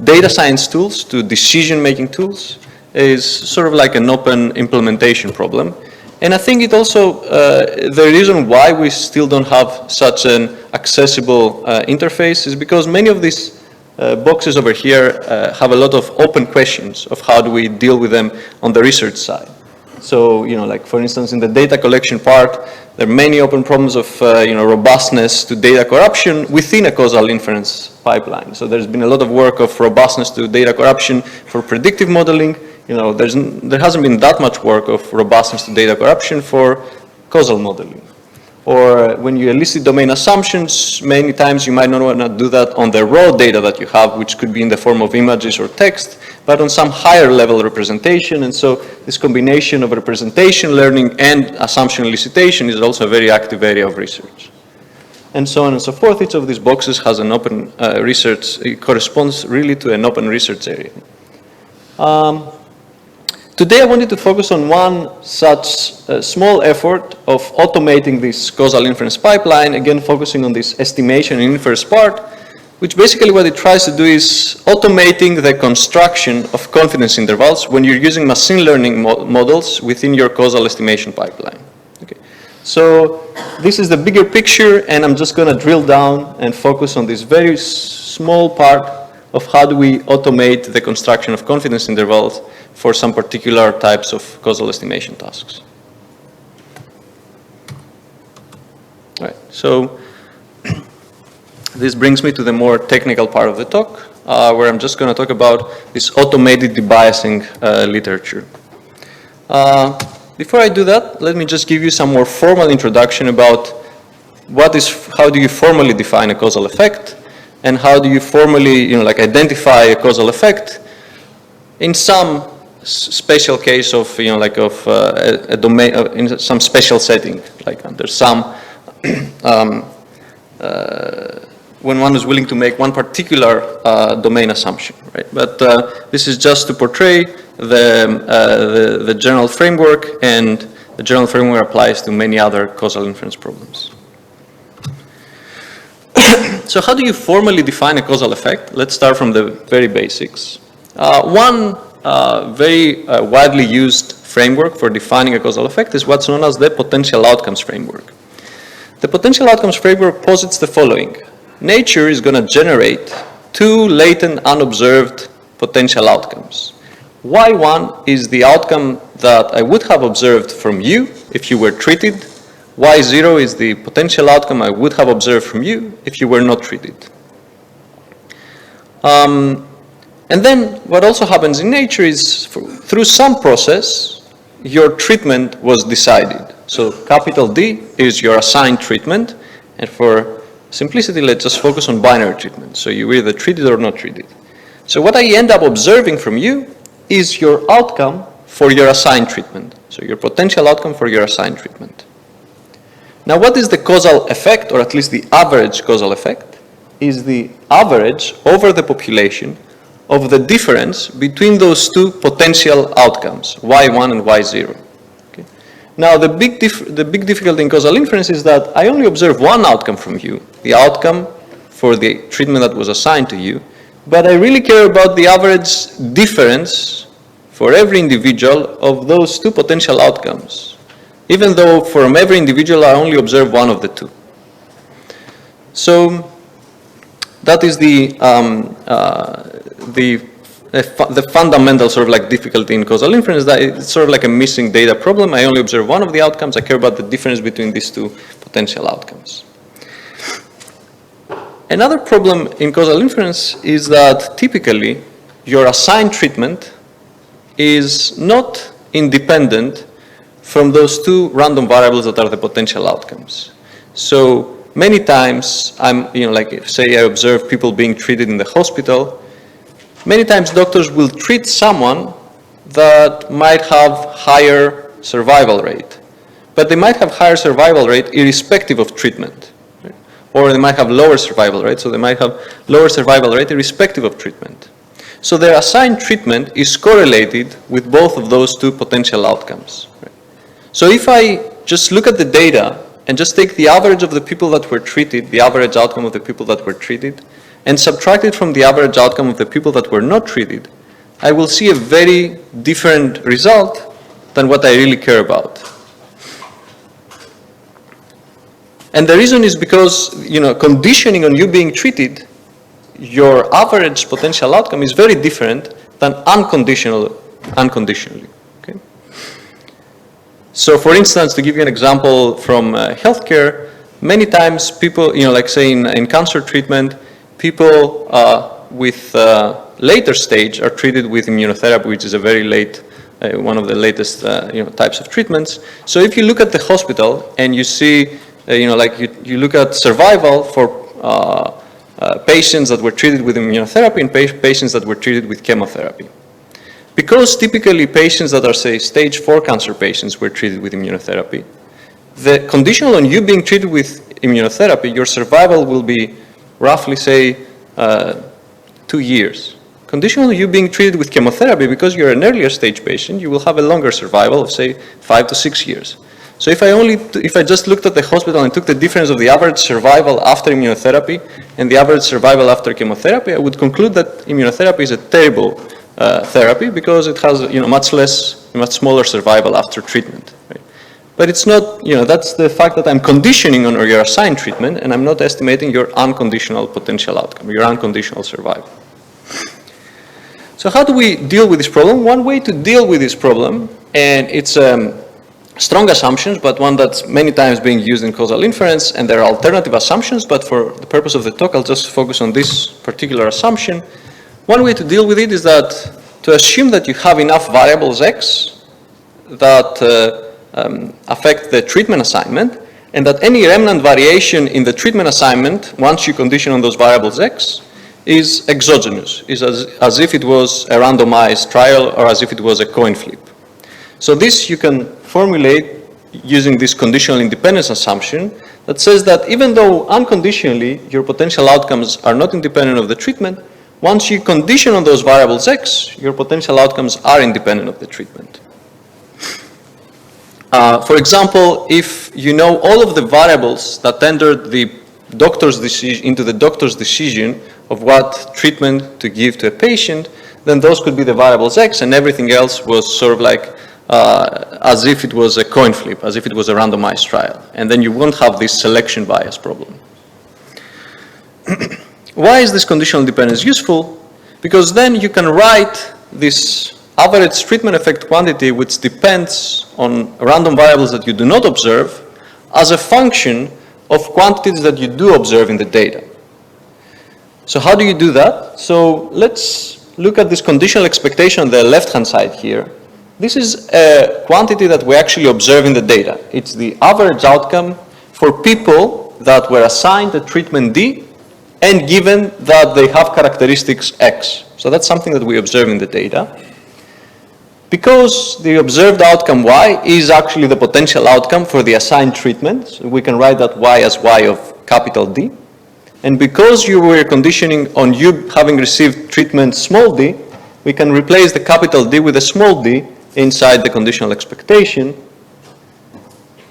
data science tools to decision-making tools is sort of like an open implementation problem. And I think it also, the reason why we still don't have such an accessible interface is because many of these boxes over here have a lot of open questions of how do we deal with them on the research side. So, like for instance, in the data collection part, there are many open problems of, robustness to data corruption within a causal inference pipeline. So there's been a lot of work of robustness to data corruption for predictive modeling. There hasn't been that much work of robustness to data corruption for causal modeling. Or when you elicit domain assumptions, many times you might not want to do that on the raw data that you have, which could be in the form of images or text, but on some higher level representation. And so this combination of representation learning and assumption elicitation is also a very active area of research. And so on and so forth. Each of these boxes has an open research, it corresponds really to an open research area. Today I wanted to focus on one such small effort of automating this causal inference pipeline, again focusing on this estimation and inference part, which basically what it tries to do is automating the construction of confidence intervals when you're using machine learning models within your causal estimation pipeline. Okay. So this is the bigger picture, and I'm just going to drill down and focus on this very small part of how do we automate the construction of confidence intervals for some particular types of causal estimation tasks. All right, so this brings me to the more technical part of the talk, where I'm just going to talk about this automated debiasing literature. Before I do that, let me just give you some more formal introduction about how do you formally define a causal effect, and how do you formally, identify a causal effect in some special case of, a domain, in some special setting, like under some, when one is willing to make one particular domain assumption, right? But this is just to portray the general framework, and the general framework applies to many other causal inference problems. So how do you formally define a causal effect? Let's start from the very basics. One very widely used framework for defining a causal effect is what's known as the potential outcomes framework. The potential outcomes framework posits the following. Nature is going to generate two latent unobserved potential outcomes. Y1 is the outcome that I would have observed from you if you were treated. Y0 is the potential outcome I would have observed from you if you were not treated. And then what also happens in nature is through some process, your treatment was decided. So capital D is your assigned treatment, and for simplicity, let's just focus on binary treatment. So you were either treated or not treated. So what I end up observing from you is your outcome for your assigned treatment. So your potential outcome for your assigned treatment. Now what is the causal effect, or at least the average causal effect, is the average over the population of the difference between those two potential outcomes, Y1 and Y0. Okay? Now the big difficulty in causal inference is that I only observe one outcome from you, the outcome for the treatment that was assigned to you, but I really care about the average difference for every individual of those two potential outcomes, even though from every individual I only observe one of the two. So that is the fundamental sort of like difficulty in causal inference, that it's sort of like a missing data problem. I only observe one of the outcomes. I care about the difference between these two potential outcomes. Another problem in causal inference is that typically your assigned treatment is not independent from those two random variables that are the potential outcomes. So many times like say I observe people being treated in the hospital, many times doctors will treat someone that might have higher survival rate, but they might have higher survival rate irrespective of treatment. Or they might have lower survival rate, so they might have lower survival rate irrespective of treatment. So their assigned treatment is correlated with both of those two potential outcomes. So if I just look at the data and just take the average of the people that were treated, the average outcome of the people that were treated, and subtract it from the average outcome of the people that were not treated, I will see a very different result than what I really care about. And the reason is because, conditioning on you being treated, your average potential outcome is very different than unconditionally. Okay? So for instance, to give you an example from healthcare, many times people, like say in cancer treatment, people with later stage are treated with immunotherapy, which is a very late, one of the latest types of treatments. So if you look at the hospital and you see you look at survival for patients that were treated with immunotherapy and patients that were treated with chemotherapy. Because typically patients that are, say, stage 4 cancer patients were treated with immunotherapy, the conditional on you being treated with immunotherapy, your survival will be roughly, say, 2 years. Conditional on you being treated with chemotherapy, because you're an earlier stage patient, you will have a longer survival of, say, 5 to 6 years. So if I just looked at the hospital and took the difference of the average survival after immunotherapy and the average survival after chemotherapy, I would conclude that immunotherapy is a terrible therapy because it has much smaller survival after treatment. Right? But it's not, that's the fact that I'm conditioning on your assigned treatment and I'm not estimating your unconditional potential outcome, your unconditional survival. So how do we deal with this problem? One way to deal with this problem, and it's strong assumptions, but one that's many times being used in causal inference, and there are alternative assumptions, but for the purpose of the talk, I'll just focus on this particular assumption. One way to deal with it is that to assume that you have enough variables X that affect the treatment assignment, and that any remnant variation in the treatment assignment, once you condition on those variables X, is exogenous, is as if it was a randomized trial or as if it was a coin flip. So this you can formulate using this conditional independence assumption that says that even though unconditionally your potential outcomes are not independent of the treatment, Once you condition on those variables X, your potential outcomes are independent of the treatment. For example, if you know all of the variables that entered the doctor's decision into the doctor's decision of what treatment to give to a patient, then those could be the variables X, and everything else was sort of like as if it was a coin flip, as if it was a randomized trial. And then you won't have this selection bias problem. Why is this conditional independence useful? Because then you can write this average treatment effect quantity, which depends on random variables that you do not observe, as a function of quantities that you do observe in the data. So how do you do that? So let's look at this conditional expectation on the left-hand side here. This is a quantity that we actually observe in the data. It's the average outcome for people that were assigned a treatment D and given that they have characteristics X. So that's something that we observe in the data. Because the observed outcome Y is actually the potential outcome for the assigned treatment, so we can write that Y as Y of capital D. And because you were conditioning on you having received treatment small d, we can replace the capital D with a small d inside the conditional expectation.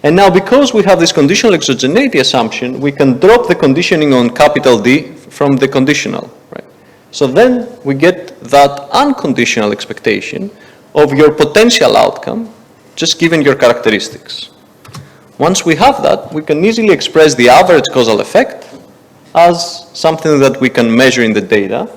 And now because we have this conditional exogeneity assumption, we can drop the conditioning on capital D from the conditional. Right? So then we get that unconditional expectation of your potential outcome, just given your characteristics. Once we have that, we can easily express the average causal effect as something that we can measure in the data.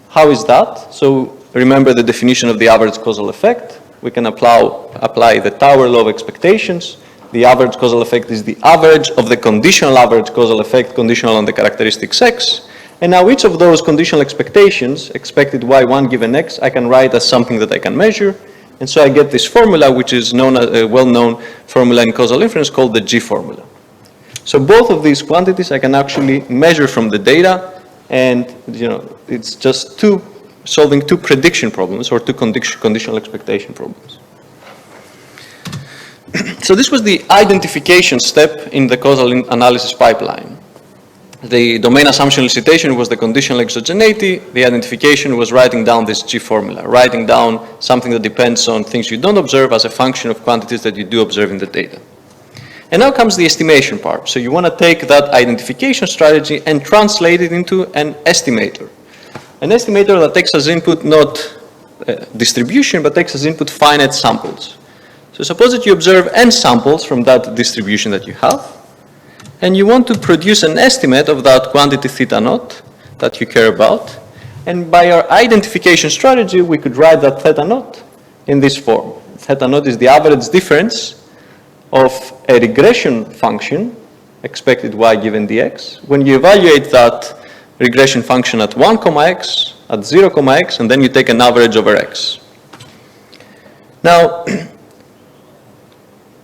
How is that? So remember the definition of the average causal effect. We can apply the Tower law of expectations. The average causal effect is the average of the conditional average causal effect conditional on the characteristics X. And now each of those conditional expectations, expected Y1 given X, I can write as something that I can measure. And so I get this formula, which is known as a well-known formula in causal inference called the G formula. So both of these quantities I can actually measure from the data, and it's just solving two prediction problems or two conditional expectation problems. So this was the identification step in the causal analysis pipeline. The domain assumption elicitation was the conditional exogeneity. The identification was writing down this G formula, writing down something that depends on things you don't observe as a function of quantities that you do observe in the data. And now comes the estimation part. So you want to take that identification strategy and translate it into an estimator. An estimator that takes as input not distribution, but takes as input finite samples. So suppose that you observe n samples from that distribution that you have, and you want to produce an estimate of that quantity theta naught that you care about. And by our identification strategy, we could write that theta naught in this form. Theta naught is the average difference of a regression function, expected y given dx, when you evaluate that regression function at 1, x, at 0, x, and then you take an average over x. Now,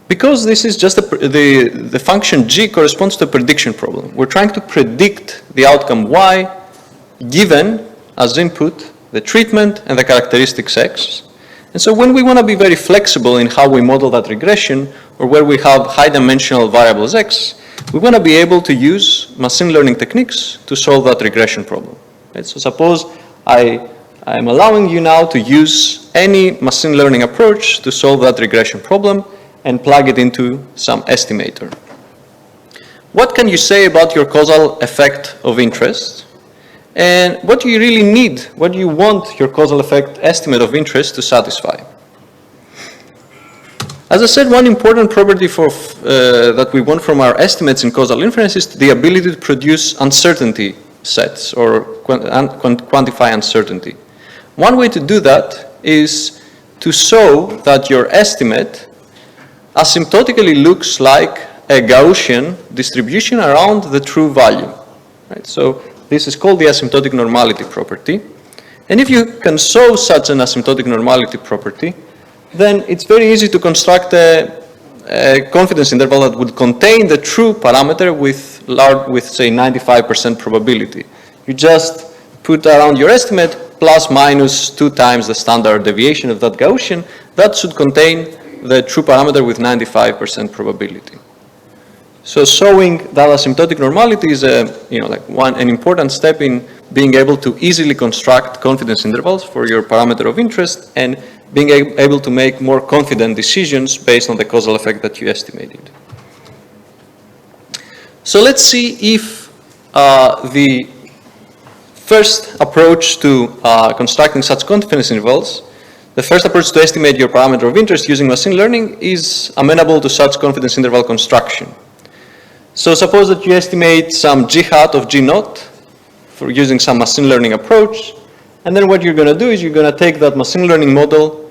because this is just the function g corresponds to a prediction problem. We're trying to predict the outcome y given as input the treatment and the characteristics x. And so when we want to be very flexible in how we model that regression, or where we have high dimensional variables x, we want to be able to use machine learning techniques to solve that regression problem. Right? So suppose I'm allowing you now to use any machine learning approach to solve that regression problem and plug it into some estimator. What can you say about your causal effect of interest? And what do you really need? What do you want your causal effect estimate of interest to satisfy? As I said, one important property that we want from our estimates in causal inference is the ability to produce uncertainty sets or quantify uncertainty. One way to do that is to show that your estimate asymptotically looks like a Gaussian distribution around the true value. Right? So this is called the asymptotic normality property. And if you can show such an asymptotic normality property, then it's very easy to construct a confidence interval that would contain the true parameter with say 95% probability. You just put around your estimate plus minus 2 times the standard deviation of that Gaussian. That should contain the true parameter with 95% probability. So showing that asymptotic normality is an important step in being able to easily construct confidence intervals for your parameter of interest, and being able to make more confident decisions based on the causal effect that you estimated. So let's see if the first approach to constructing such confidence intervals, the first approach to estimate your parameter of interest using machine learning, is amenable to such confidence interval construction. So suppose that you estimate some g hat of g naught for using some machine learning approach, and then what you're going to do is you're going to take that machine learning model,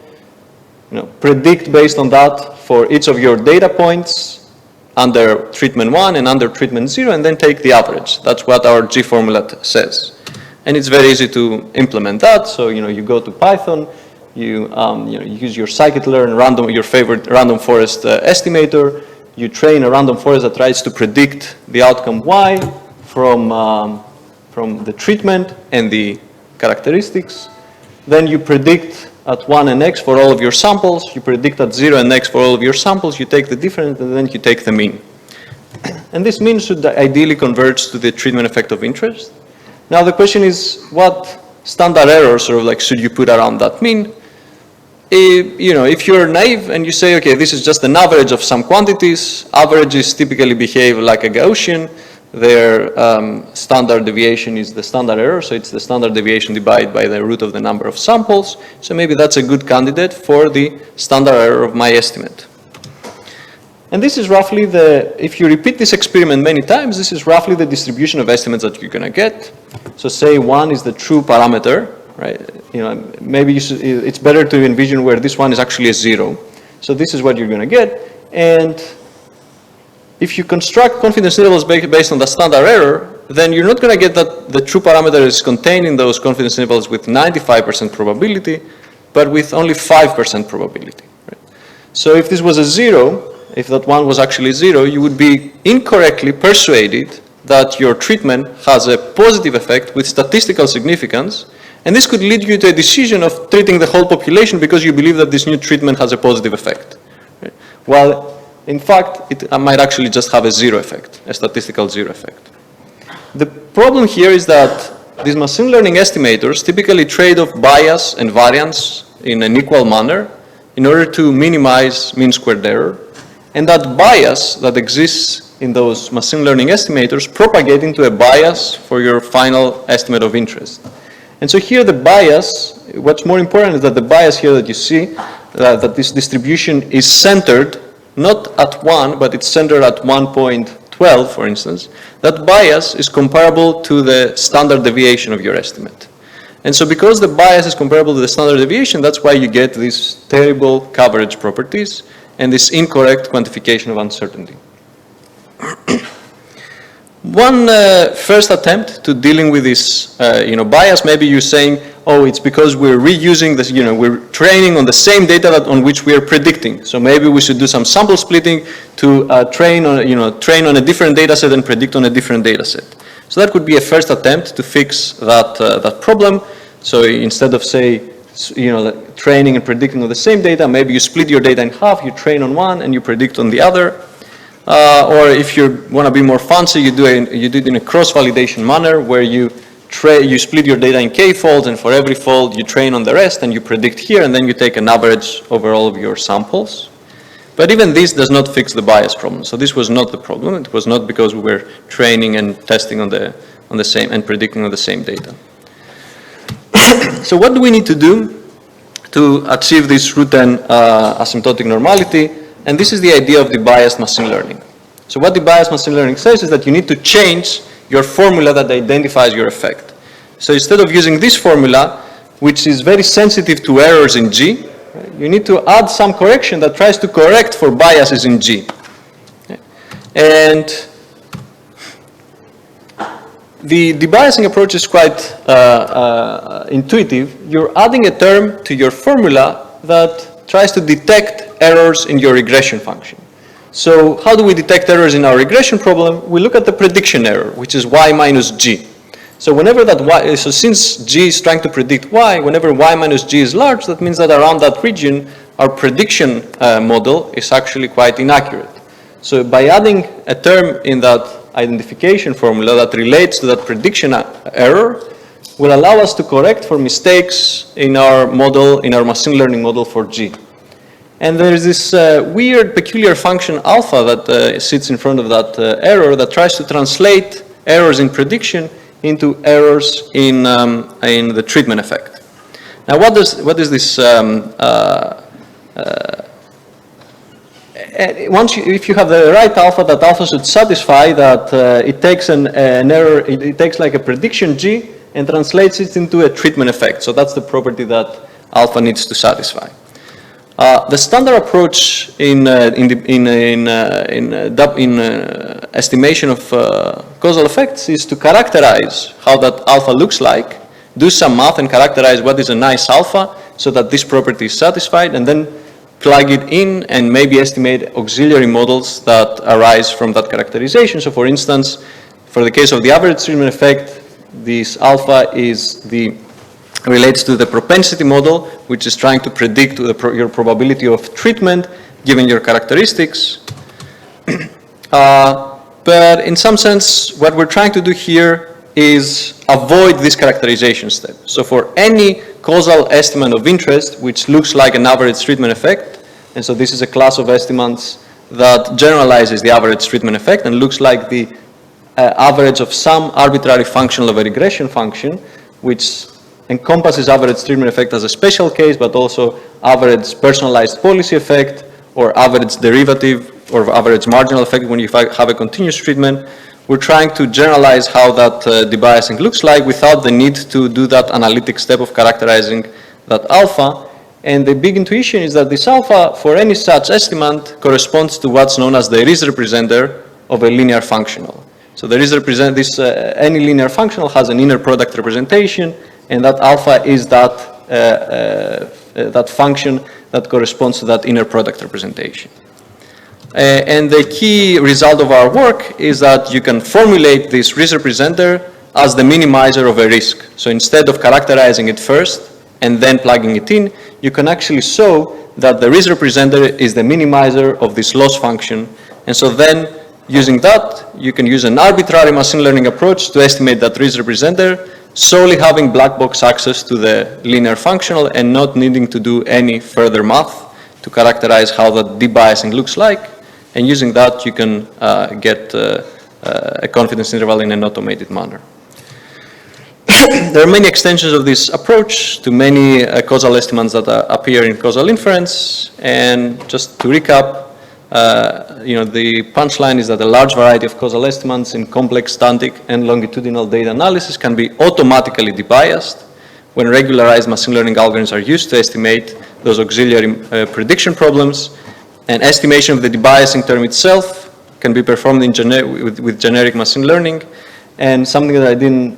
predict based on that for each of your data points under treatment 1 and under treatment 0, and then take the average. That's what our G formula says. And it's very easy to implement that. So you go to Python, you use your scikit-learn your favorite random forest estimator. You train a random forest that tries to predict the outcome y from the treatment and the characteristics. Then you predict at 1 and x for all of your samples. You predict at 0 and x for all of your samples. You take the difference, and then you take the mean. And this mean should ideally converge to the treatment effect of interest. Now the question is, what standard error should you put around that mean? If you're naive and you say, okay, this is just an average of some quantities, averages typically behave like a Gaussian. Their standard deviation is the standard error, so it's the standard deviation divided by the root of the number of samples. So maybe that's a good candidate for the standard error of my estimate. And this is roughly if you repeat this experiment many times, this is roughly the distribution of estimates that you're going to get. So say 1 is the true parameter, right? Maybe it's better to envision where this one is actually a 0. So this is what you're going to get. And if you construct confidence intervals based on the standard error, then you're not going to get that the true parameter is contained in those confidence intervals with 95% probability, but with only 5% probability. Right? So if this was a 0, if that one was actually 0, you would be incorrectly persuaded that your treatment has a positive effect with statistical significance, and this could lead you to a decision of treating the whole population because you believe that this new treatment has a positive effect. Right? While in fact, it might actually just have a 0 effect, a statistical 0 effect. The problem here is that these machine learning estimators typically trade off bias and variance in an equal manner in order to minimize mean squared error. And that bias that exists in those machine learning estimators propagate into a bias for your final estimate of interest. And so here the bias, what's more important is that the bias here that you see, that this distribution is centered not at 1, but it's centered at 1.12, for instance. That bias is comparable to the standard deviation of your estimate. And so because the bias is comparable to the standard deviation, that's why you get these terrible coverage properties and this incorrect quantification of uncertainty. One first attempt to dealing with this bias, maybe you're saying, oh, it's because we're reusing this, we're training on the same data on which we are predicting. So maybe we should do some sample splitting to train on a different data set and predict on a different data set. So that could be a first attempt to fix that problem. So instead of training and predicting on the same data, maybe you split your data in half, you train on one and you predict on the other. Or if you want to be more fancy, you do it in a cross-validation manner where you split your data in k-folds, and for every fold you train on the rest and you predict here, and then you take an average over all of your samples. But even this does not fix the bias problem. So this was not the problem. It was not because we were training and testing on the same and predicting on the same data. So what do we need to do to achieve this root n asymptotic normality? And this is the idea of the biased machine learning. So what the biased machine learning says is that you need to change your formula that identifies your effect. So instead of using this formula, which is very sensitive to errors in G, right, you need to add some correction that tries to correct for biases in G. Okay. And the debiasing approach is quite intuitive. You're adding a term to your formula that tries to detect errors in your regression function. So how do we detect errors in our regression problem? We look at the prediction error, which is y minus g. So whenever that y, so since g is trying to predict y, whenever y minus g is large, that means that around that region, our prediction model is actually quite inaccurate. So by adding a term in that identification formula that relates to that prediction error, will allow us to correct for mistakes in our model, in our machine learning model for G. And there is this weird, peculiar function alpha that sits in front of that error that tries to translate errors in prediction into errors in the treatment effect. Now, what is this? If you have the right alpha, that alpha should satisfy that it takes an error, it takes like a prediction G and translates it into a treatment effect. So that's the property that alpha needs to satisfy. The standard approach in estimation of causal effects is to characterize how that alpha looks like, do some math and characterize what is a nice alpha so that this property is satisfied, and then plug it in and maybe estimate auxiliary models that arise from that characterization. So for instance, for the case of the average treatment effect, this alpha relates to the propensity model, which is trying to predict your probability of treatment given your characteristics. But in some sense, what we're trying to do here is avoid this characterization step. So for any causal estimate of interest, which looks like an average treatment effect, and so this is a class of estimates that generalizes the average treatment effect and looks like the average of some arbitrary function of a regression function, which encompasses average treatment effect as a special case, but also average personalized policy effect, or average derivative, or average marginal effect when you have a continuous treatment. We're trying to generalize how that debiasing looks like without the need to do that analytic step of characterizing that alpha. And the big intuition is that this alpha, for any such estimate, corresponds to what's known as the Riesz representer of a linear functional. So the Riesz any linear functional has an inner product representation, and that alpha is that function that corresponds to that inner product representation. And the key result of our work is that you can formulate this Riesz representer as the minimizer of a risk. So instead of characterizing it first and then plugging it in, you can actually show that the Riesz representer is the minimizer of this loss function. And so then, using that, you can use an arbitrary machine learning approach to estimate that Riesz representer, solely having black box access to the linear functional and not needing to do any further math to characterize how that debiasing looks like. And using that, you can get a confidence interval in an automated manner. There are many extensions of this approach to many causal estimates that appear in causal inference. And just to recap, the punchline is that a large variety of causal estimates in complex static and longitudinal data analysis can be automatically debiased when regularized machine learning algorithms are used to estimate those auxiliary prediction problems. And estimation of the debiasing term itself can be performed with generic machine learning. And something that I didn't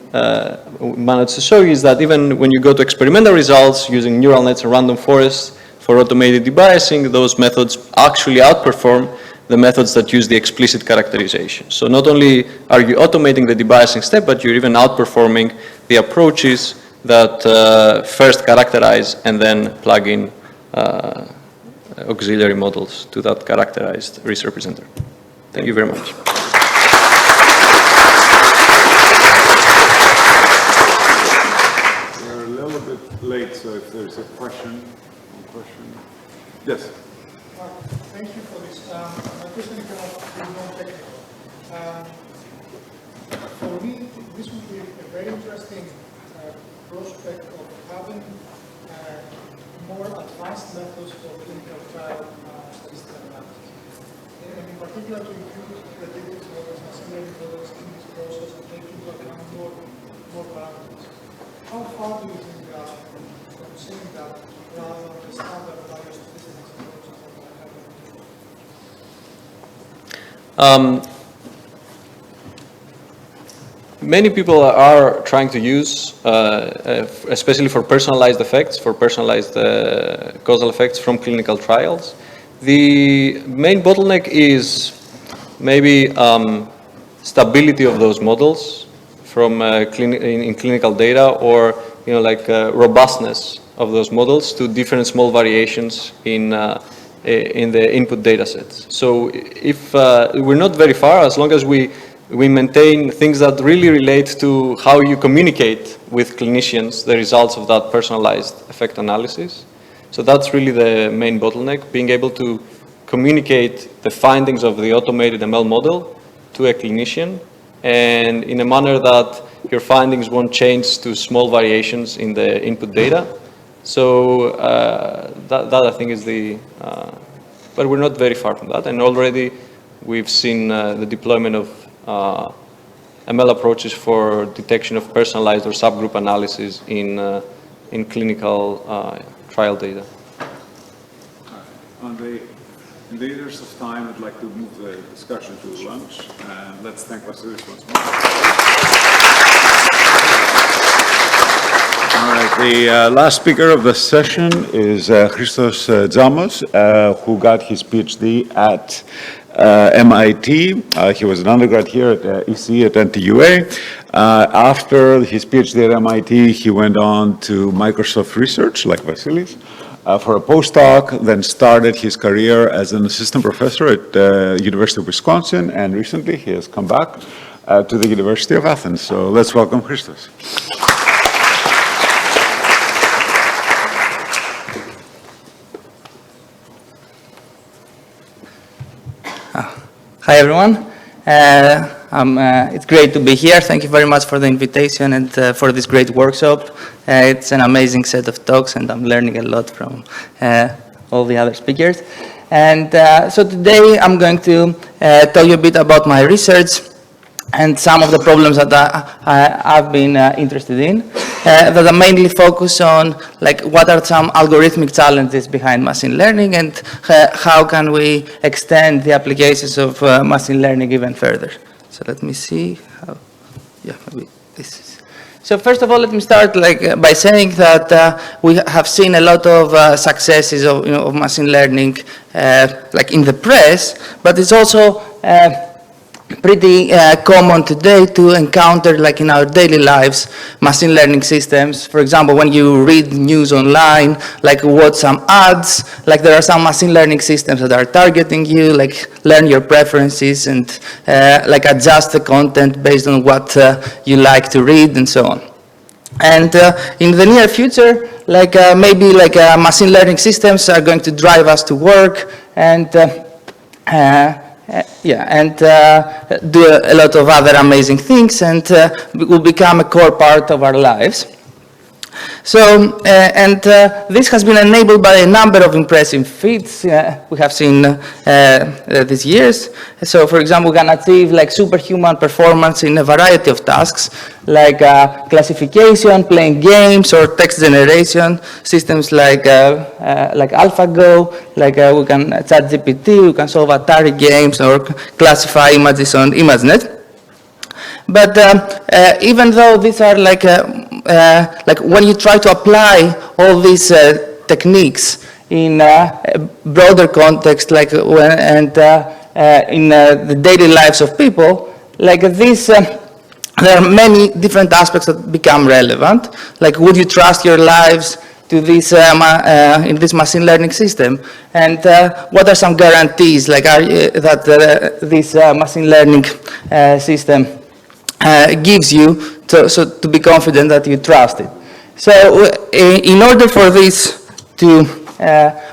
manage to show you is that even when you go to experimental results using neural nets and random forests for automated debiasing, those methods actually outperform the methods that use the explicit characterization. So not only are you automating the debiasing step, but you're even outperforming the approaches that first characterize and then plug in auxiliary models to that characterized Riesz representer. Thank you very much. We're a little bit late, so if there's a question. Yes. Thank you for this. My question is non-technical. For me, this would be a very interesting prospect of having more advanced methods for clinical trial statistical analysis. And in particular, to include predictive models, machine learning models in this process and take into account more parameters. How far do you think from seeing that rather than the standard biostatistics approaches that I have? Many people are trying to use, especially for personalized effects, for personalized causal effects from clinical trials. The main bottleneck is maybe stability of those models from in clinical data, or robustness of those models to different small variations in the input data sets. So if we're not very far, as long as we we maintain things that really relate to how you communicate with clinicians, the results of that personalized effect analysis. So that's really the main bottleneck, being able to communicate the findings of the automated ML model to a clinician, and in a manner that your findings won't change to small variations in the input data. So that I think is but we're not very far from that, and already we've seen the deployment of ML approaches for detection of personalized or subgroup analysis in clinical trial data. In the interest of time, I'd like to move the discussion to lunch. Let's thank Vasilis once more. All right, the last speaker of the session is Christos Tzamos, who got his PhD at MIT. He was an undergrad here at EC at NTUA. After his PhD at MIT, he went on to Microsoft Research, like Vasilis, for a postdoc, then started his career as an assistant professor at University of Wisconsin, and recently he has come back to the University of Athens. So let's welcome Christos. Hi everyone. It's great to be here. Thank you very much for the invitation and for this great workshop. It's an amazing set of talks, and I'm learning a lot from all the other speakers. And so today I'm going to tell you a bit about my research and some of the problems that I've been interested in, that I mainly focus on, like, what are some algorithmic challenges behind machine learning, and how can we extend the applications of machine learning even further. So let me see how, yeah, maybe this is. So first of all, let me start by saying that we have seen a lot of successes of machine learning, like in the press, but it's also pretty common today to encounter, like in our daily lives, machine learning systems. For example, when you read news online, like watch some ads, like there are some machine learning systems that are targeting you, like learn your preferences and like adjust the content based on what you like to read and so on. And in the near future, like maybe like machine learning systems are going to drive us to work and do a lot of other amazing things, and will become a core part of our lives. So, this has been enabled by a number of impressive feats we have seen these years. So, for example, we can achieve like superhuman performance in a variety of tasks, like classification, playing games, or text generation. Systems like AlphaGo, like we can ChatGPT, we can solve Atari games, or classify images on ImageNet. But even though these are like when you try to apply all these techniques in a broader context, like in the daily lives of people, like this, there are many different aspects that become relevant. Like, would you trust your lives to this in this machine learning system, and what are some guarantees like that this machine learning system gives you to be confident that you trust it. So in order for this to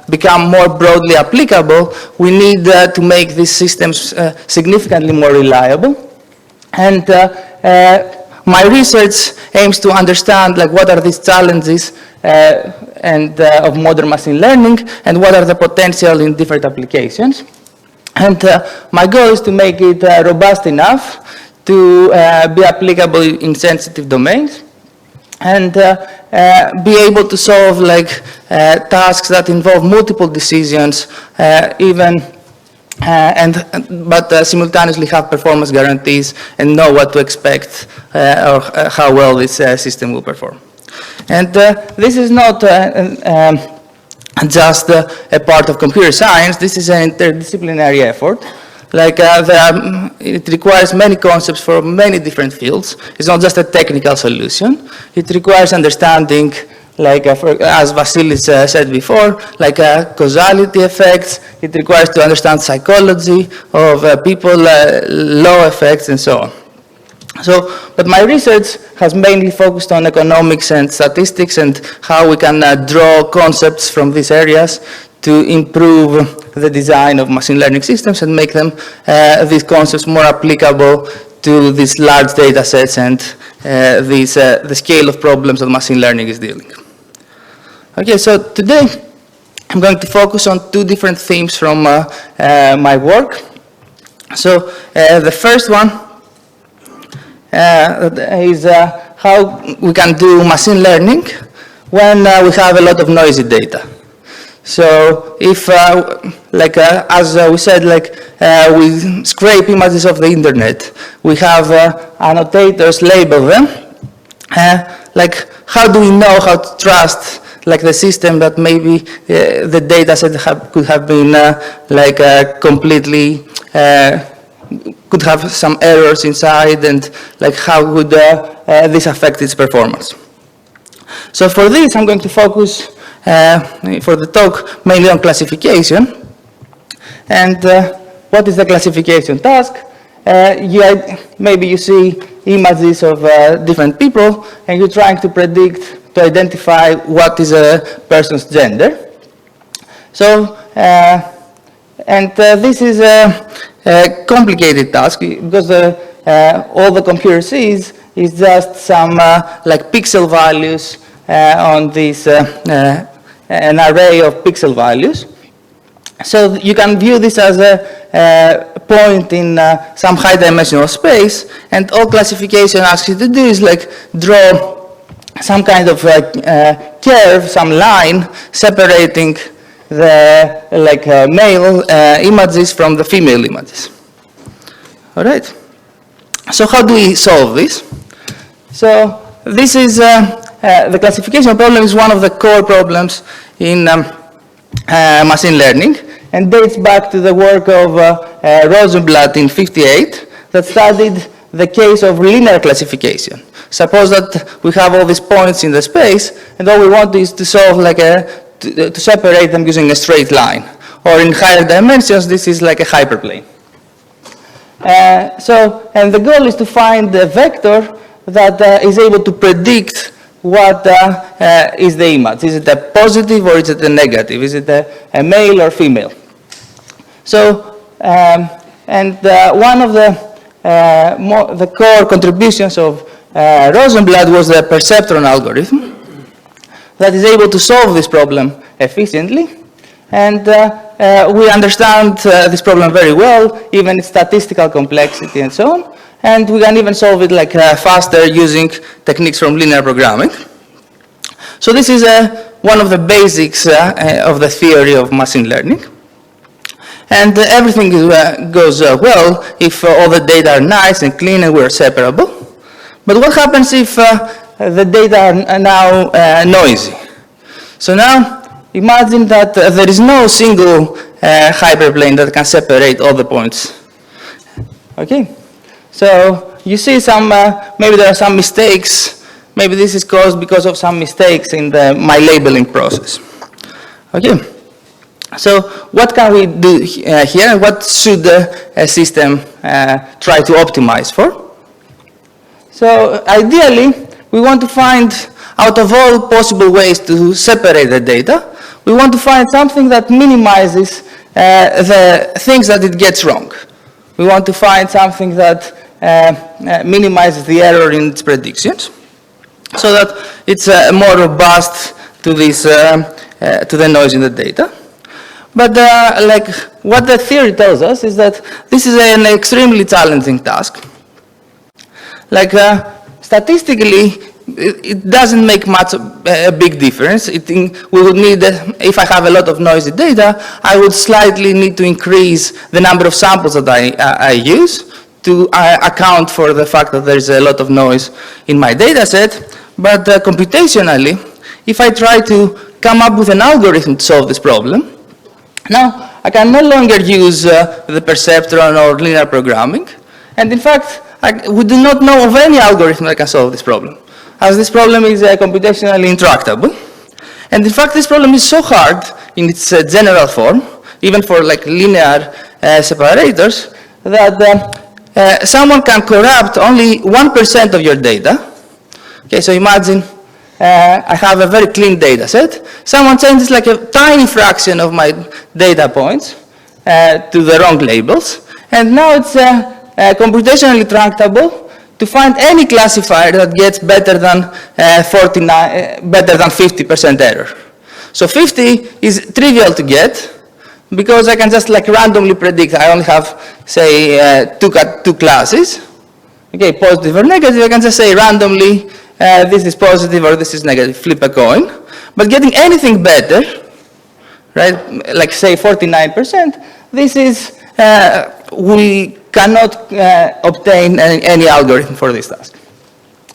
become more broadly applicable, we need to make these systems significantly more reliable. And my research aims to understand like what are these challenges of modern machine learning, and what are the potential in different applications. And my goal is to make it robust enough to be applicable in sensitive domains, and be able to solve like tasks that involve multiple decisions, but simultaneously have performance guarantees and know what to expect or how well this system will perform. And this is not just a part of computer science. This is an interdisciplinary effort. Like it requires many concepts from many different fields. It's not just a technical solution. It requires understanding as Vasilis said before, like causality effects. It requires to understand psychology of people, law effects, and so on. So, but my research has mainly focused on economics and statistics and how we can draw concepts from these areas to improve the design of machine learning systems and make them, these concepts more applicable to these large data sets and the scale of problems that machine learning is dealing. Okay, so today I'm going to focus on two different themes from my work. So the first one is how we can do machine learning when we have a lot of noisy data. So if, as we said, we scrape images of the internet, we have annotators label them. How do we know how to trust the system that maybe the data set could have been completely, could have some errors inside, and how would this affect its performance? So for this, I'm going to focus for the talk mainly on classification. And what is the classification task? Maybe you see images of different people, and you're trying to predict, to identify what is a person's gender. So, this is a complicated task because all the computer sees is just some pixel values on this, an array of pixel values. So you can view this as a point in some high-dimensional space, and all classification asks you to do is draw some kind of curve, some line separating the male images from the female images. All right. So how do we solve this? So this is the classification problem is one of the core problems in machine learning, and dates back to the work of Rosenblatt in '58 that studied the case of linear classification. Suppose that we have all these points in the space, and all we want is to solve to separate them using a straight line. Or in higher dimensions, this is like a hyperplane. And the goal is to find a vector that is able to predict what is the image. Is it a positive or is it a negative? Is it a male or female? So, one of the core contributions of Rosenblatt was the perceptron algorithm that is able to solve this problem efficiently. And we understand this problem very well, even its statistical complexity and so on. And we can even solve it faster using techniques from linear programming. So this is one of the basics of the theory of machine learning. And everything goes well if all the data are nice and clean and we're separable. But what happens if the data are now noisy? So now imagine that there is no single hyperplane that can separate all the points. Okay? So you see some, maybe there are some mistakes. Maybe this is caused because of some mistakes in my labeling process. Okay? So what can we do here? What should a system try to optimize for? So ideally, we want to find, out of all possible ways to separate the data, we want to find something that minimizes the things that it gets wrong. We want to find something that minimizes the error in its predictions, so that it's more robust to this, to the noise in the data. But what the theory tells us is that this is an extremely challenging task. Statistically, it doesn't make much a big difference. We would need, if I have a lot of noisy data, I would slightly need to increase the number of samples that I use to account for the fact that there is a lot of noise in my data set. But computationally, if I try to come up with an algorithm to solve this problem, now I can no longer use the perceptron or linear programming. And in fact, we do not know of any algorithm that can solve this problem, as this problem is computationally intractable. And in fact, this problem is so hard in its general form, even for like linear separators, that someone can corrupt only 1% of your data. Okay, so imagine I have a very clean data set. Someone changes like a tiny fraction of my data points to the wrong labels, and now it's computationally tractable to find any classifier that gets better than 50% error. So 50 is trivial to get because I can just like randomly predict. I only have, say, two classes. Okay, positive or negative. I can just say randomly this is positive or this is negative, flip a coin. But getting anything better, right, like say 49%, this is, we cannot obtain any algorithm for this task.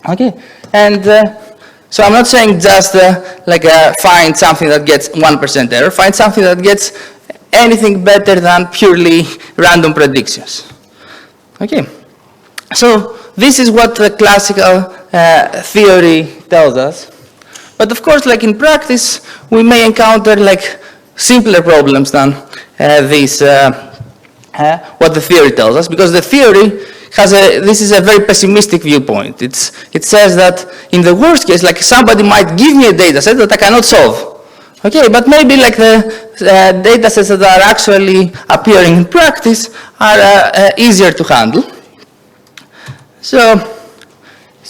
Okay, and so I'm not saying just find something that gets 1% error, find something that gets anything better than purely random predictions. Okay, so this is what the classical theory tells us. But of course, like in practice, we may encounter like simpler problems than what the theory tells us, because the theory has this is a very pessimistic viewpoint. It says that in the worst case, like somebody might give me a data set that I cannot solve. Okay, but maybe like the data sets that are actually appearing in practice are easier to handle. So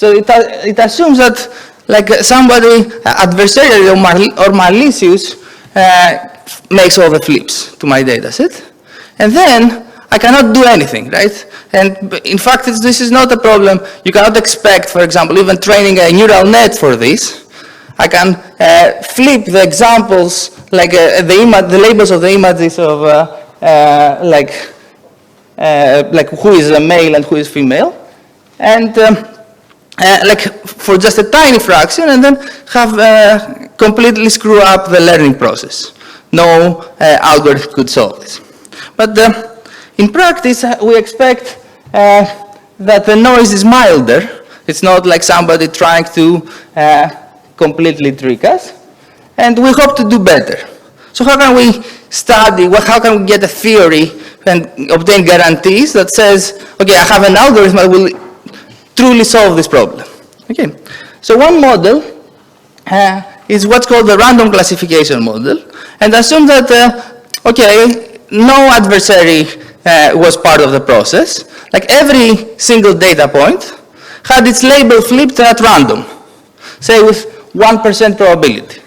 it assumes that like somebody adversarial or malicious makes all the flips to my data set, and then I cannot do anything, right? And in fact, this is not a problem. You cannot expect, for example, even training a neural net for this. I can flip the examples, like the labels of the images of like who is a male and who is female, and like for just a tiny fraction, and then have completely screw up the learning process. No algorithm could solve this. But in practice, we expect that the noise is milder. It's not like somebody trying to completely trick us, and we hope to do better. So how can we study, how can we get a theory and obtain guarantees that says, okay, I have an algorithm that will truly solve this problem? Okay, so one model is what's called the random classification model, and assume that, okay, no adversary was part of the process. Like every single data point had its label flipped at random, say with 1% probability.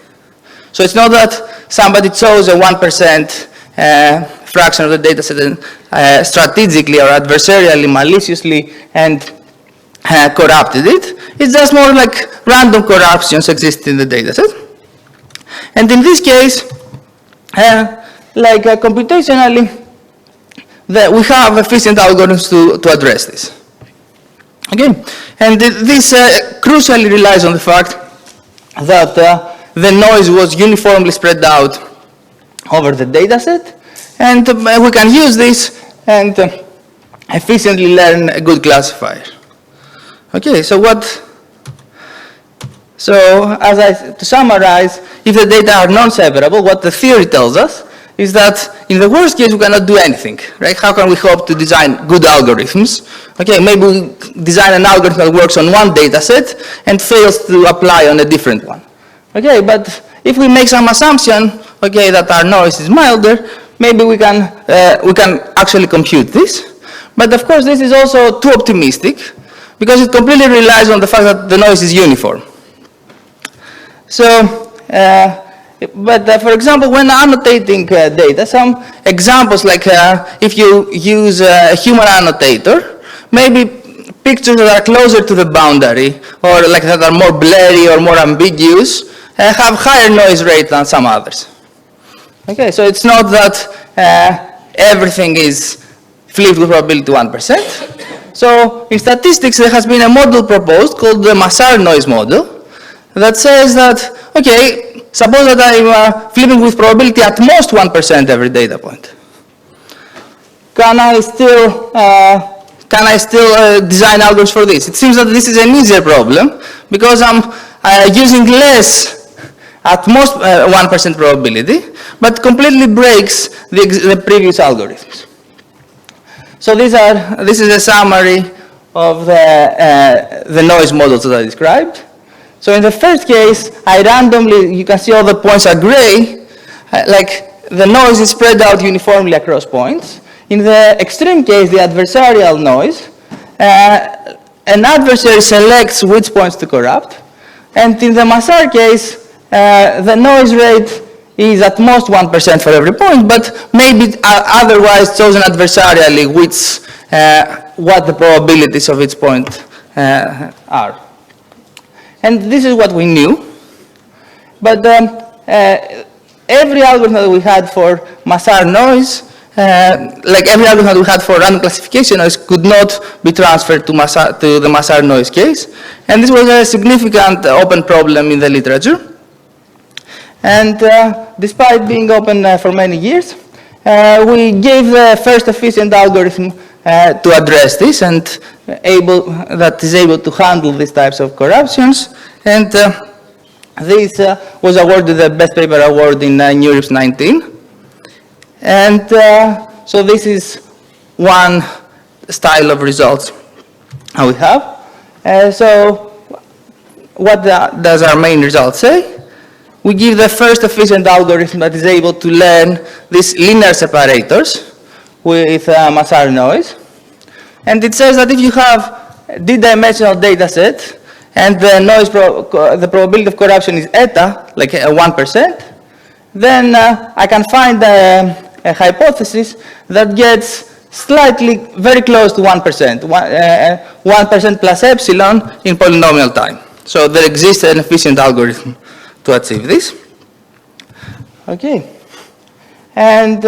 So it's not that somebody chose a 1% fraction of the data set and strategically or adversarially, maliciously, and corrupted it. It's just more like random corruptions exist in the data set. And in this case, computationally, we have efficient algorithms to address this. Okay, and this crucially relies on the fact that the noise was uniformly spread out over the data set, and we can use this and efficiently learn a good classifier. Okay, so to summarize, if the data are non-separable, what the theory tells us is that in the worst case we cannot do anything, right? How can we hope to design good algorithms? Okay, maybe we design an algorithm that works on one data set and fails to apply on a different one. Okay, but if we make some assumption, okay, that our noise is milder, maybe we can actually compute this. But of course this is also too optimistic because it completely relies on the fact that the noise is uniform. So, for example, when annotating data, some examples like if you use a human annotator, maybe pictures that are closer to the boundary or like that are more blurry or more ambiguous have higher noise rate than some others. Okay, so it's not that everything is flipped with probability 1%. So in statistics, there has been a model proposed called the Massar noise model that says that, okay, suppose that I'm flipping with probability at most 1% every data point. Can I still design algorithms for this? It seems that this is an easier problem because I'm using less at most 1% probability, but completely breaks the previous algorithms. So this is a summary of the noise models that I described. So in the first case, I randomly, you can see all the points are gray, like the noise is spread out uniformly across points. In the extreme case, the adversarial noise, an adversary selects which points to corrupt. And in the Massar case, the noise rate is at most 1% for every point, but maybe otherwise chosen adversarially what the probabilities of each point are. And this is what we knew. But every algorithm that we had for Massar noise, like every algorithm that we had for random classification noise, could not be transferred to the Massar noise case. And this was a significant open problem in the literature. And despite being open for many years, we gave the first efficient algorithm to address this and that is able to handle these types of corruptions. And this was awarded the Best Paper Award in NeurIPS 19. And so this is one style of results we have. So what does our main result say? We give the first efficient algorithm that is able to learn these linear separators with Massar noise. And it says that if you have a d-dimensional data set and the noise the probability of corruption is eta, like 1%, then I can find a hypothesis that gets slightly, very close to 1%, 1% plus epsilon in polynomial time. So there exists an efficient algorithm to achieve this. Okay. And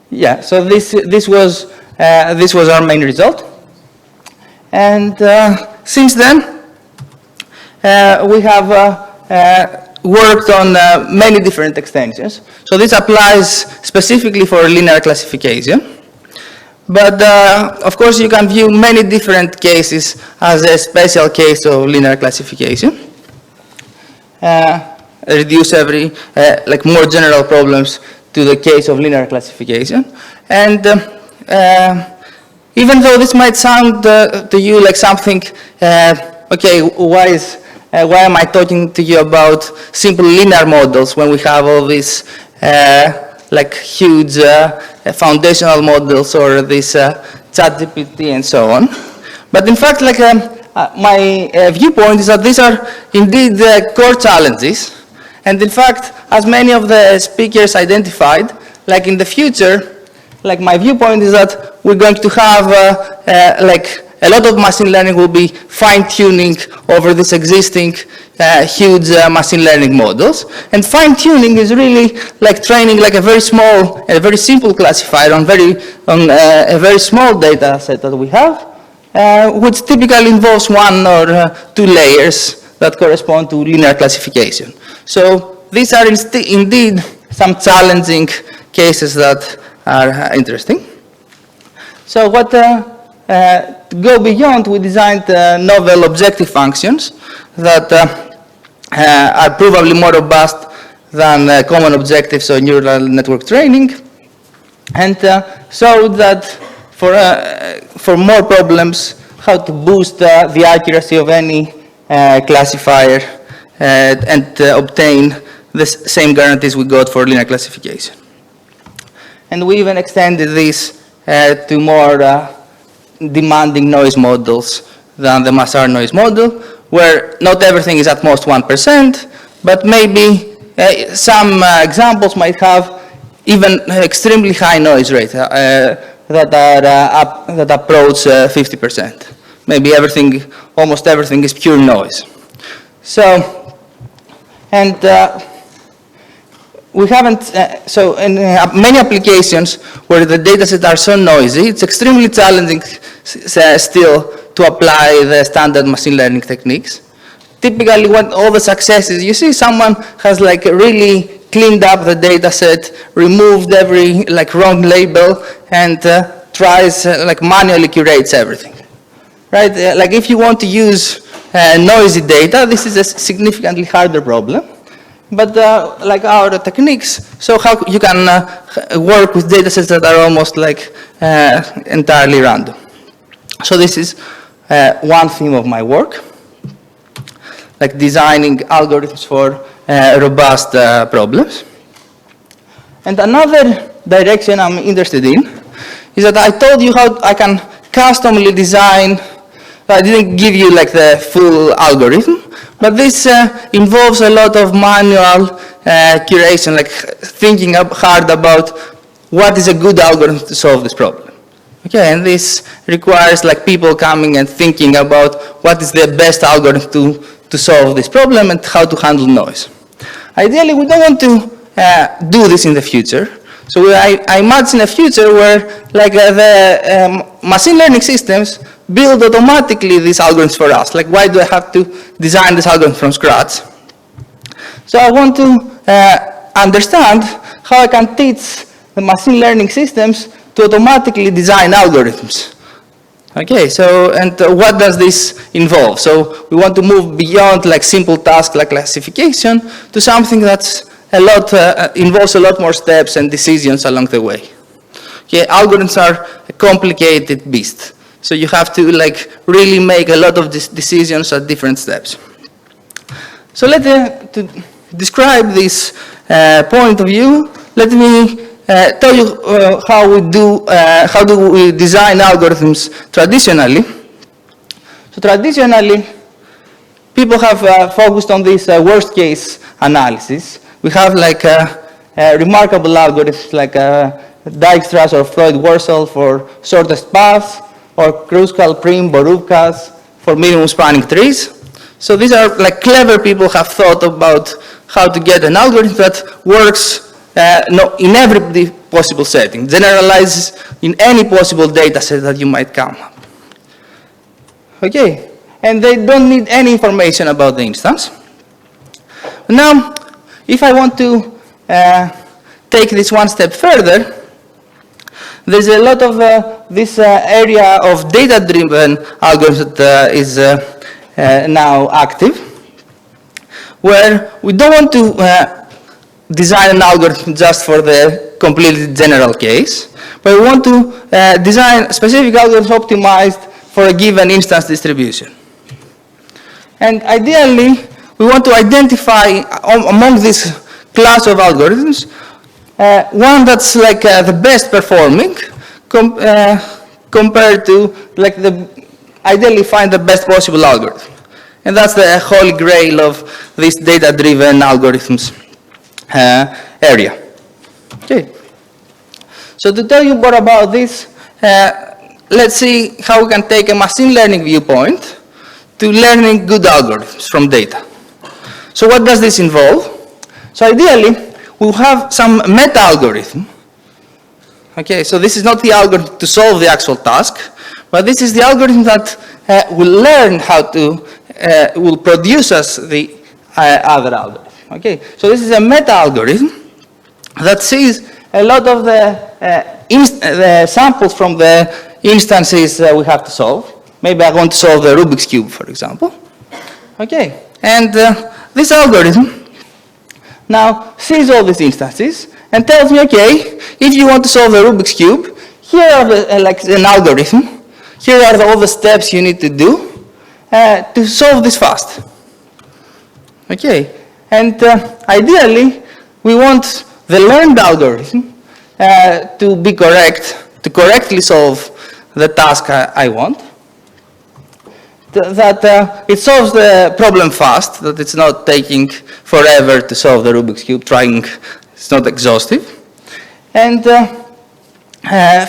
yeah, so this was our main result. And since then, we have worked on many different extensions. So this applies specifically for linear classification. But of course, you can view many different cases as a special case of linear classification. Reduce like more general problems to the case of linear classification. And even though this might sound to you like something, okay, why am I talking to you about simple linear models when we have all these like huge foundational models or this ChatGPT and so on? But in fact, like my viewpoint is that these are indeed the core challenges. And in fact, as many of the speakers identified, like in the future, like my viewpoint is that we're going to have like a lot of machine learning will be fine-tuning over this existing huge machine learning models. And fine-tuning is really like training like a very small, a very simple classifier on a very small data set that we have, which typically involves 1 or 2 layers that correspond to linear classification. So these are indeed some challenging cases that are interesting. So what to go beyond, we designed novel objective functions that are probably more robust than common objectives or neural network training, and showed that for more problems, how to boost the accuracy of any classifier and obtain the same guarantees we got for linear classification. And we even extended this to more demanding noise models than the Massar noise model, where not everything is at most 1%, but maybe some examples might have even extremely high noise rate that approach 50%. Maybe almost everything is pure noise. So, and we haven't, so in many applications where the datasets are so noisy, it's extremely challenging still to apply the standard machine learning techniques. Typically, what all the successes, you see someone has like really cleaned up the dataset, removed every like wrong label, and tries like manually curates everything, right? Like if you want to use noisy data, this is a significantly harder problem. But like our techniques, so how you can work with data sets that are almost like entirely random. So this is one theme of my work, like designing algorithms for robust problems. And another direction I'm interested in is that I told you how I can customly design. I didn't give you like the full algorithm, but this involves a lot of manual curation, like thinking hard about what is a good algorithm to solve this problem. Okay, and this requires like people coming and thinking about what is the best algorithm to solve this problem and how to handle noise. Ideally, we don't want to do this in the future. So I imagine a future where like the machine learning systems build automatically these algorithms for us. Like, why do I have to design this algorithm from scratch? So I want to understand how I can teach the machine learning systems to automatically design algorithms. Okay, so, and what does this involve? So we want to move beyond like simple tasks like classification to something that's involves a lot more steps and decisions along the way. Okay, algorithms are a complicated beast. So you have to like really make a lot of decisions at different steps. So to describe this point of view, let me tell you how do we design algorithms traditionally. So traditionally, people have focused on this worst case analysis. We have like remarkable algorithms like Dijkstra's or Floyd-Warshall for shortest paths, or Kruskal, Prim, Borubkas for minimum spanning trees. So these are like clever people have thought about how to get an algorithm that works in every possible setting, generalizes in any possible data set that you might come up. Okay, and they don't need any information about the instance. Now, if I want to take this one step further, there's a lot of this area of data-driven algorithms that is now active, where we don't want to design an algorithm just for the completely general case, but we want to design specific algorithms optimized for a given instance distribution. And ideally, we want to identify among this class of algorithms one that's like the best performing compared to like ideally find the best possible algorithm. And that's the holy grail of this data-driven algorithms area. Okay. So to tell you more about this, let's see how we can take a machine learning viewpoint to learning good algorithms from data. So what does this involve? So ideally, we'll have some meta-algorithm. Okay, so this is not the algorithm to solve the actual task, but this is the algorithm that will learn how to, will produce us the other algorithm. Okay, so this is a meta-algorithm that sees a lot of the samples from the instances we have to solve. Maybe I want to solve the Rubik's Cube, for example. Okay, and this algorithm now sees all these instances and tells me, okay, if you want to solve the Rubik's Cube, here are the, like an algorithm. Here are all the steps you need to do to solve this fast. Okay, and ideally, we want the learned algorithm to be correct, to correctly solve the task I want. That it solves the problem fast, that it's not taking forever to solve the Rubik's Cube, it's not exhaustive. And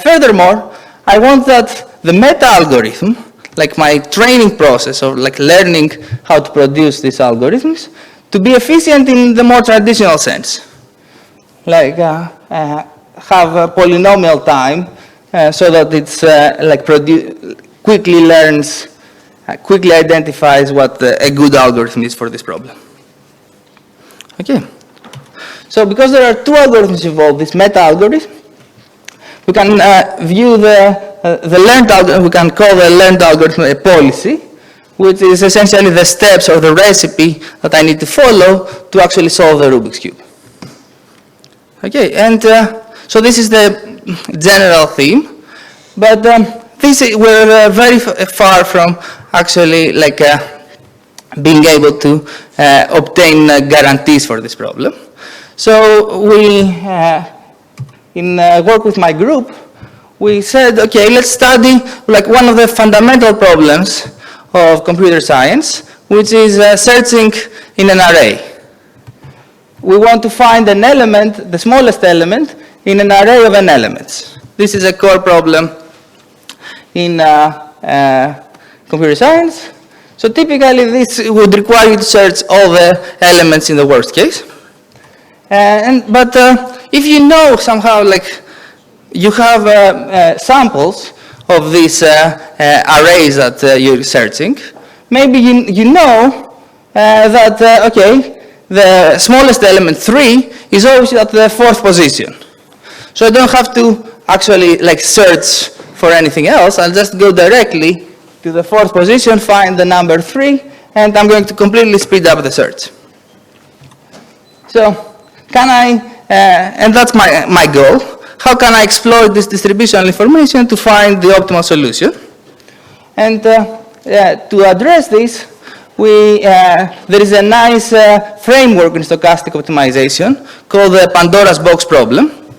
furthermore, I want that the meta-algorithm, like my training process or like learning how to produce these algorithms, to be efficient in the more traditional sense. Like have a polynomial time so that it's like quickly learns, quickly identifies what a good algorithm is for this problem. Okay. So because there are two algorithms involved, this meta-algorithm, we can view the learned algorithm, we can call the learned algorithm a policy, which is essentially the steps or the recipe that I need to follow to actually solve the Rubik's Cube. Okay, and so this is the general theme, but we're very far from actually like being able to obtain guarantees for this problem. So we, in work with my group, we said, okay, let's study like one of the fundamental problems of computer science, which is searching in an array. We want to find an element, the smallest element, in an array of n elements. This is a core problem in computer science. So typically this would require you to search all the elements in the worst case. But if you know somehow, like, you have samples of these arrays that you're searching, maybe you know that, okay, the smallest element, 3, is always at the 4th position. So I don't have to actually like search for anything else. I'll just go directly to the 4th position, find the number 3, and I'm going to completely speed up the search. So can I, and that's my goal, how can I exploit this distributional information to find the optimal solution? And to address this, there is a nice framework in stochastic optimization called the Pandora's box problem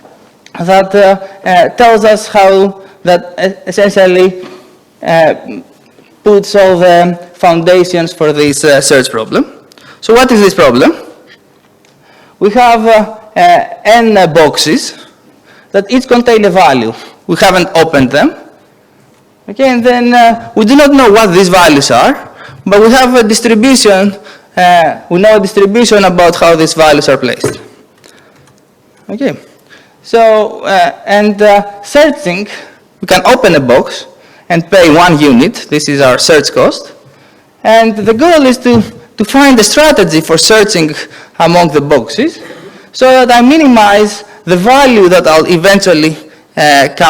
that tells us how that essentially puts all the foundations for this search problem. So what is this problem? We have n boxes that each contain a value. We haven't opened them. Okay, and then we do not know what these values are, but we have a distribution, we know a distribution about how these values are placed. Okay, so, searching, we can open a box and pay 1 unit. This is our search cost. And the goal is to find a strategy for searching among the boxes so that I minimize the value that I'll eventually end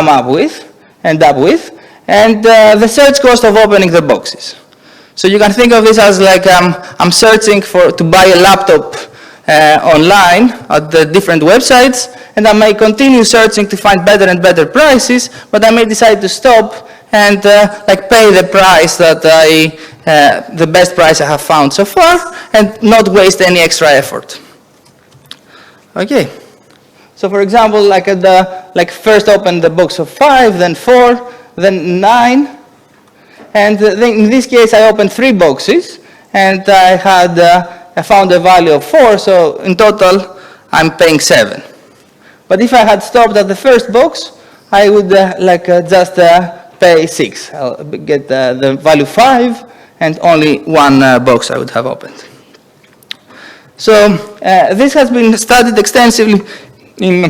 up with, and the search cost of opening the boxes. So you can think of this as like I'm searching to buy a laptop online at the different websites, and I may continue searching to find better and better prices, but I may decide to stop and like pay the price that the best price I have found so far, and not waste any extra effort. Okay. So for example, like first open the box of 5, then 4, then 9. And then in this case, I opened 3 boxes, and I found a value of 4, so in total, I'm paying 7. But if I had stopped at the first box, I would just pay 6. I'll get the value 5, and only 1 box I would have opened. So this has been studied extensively in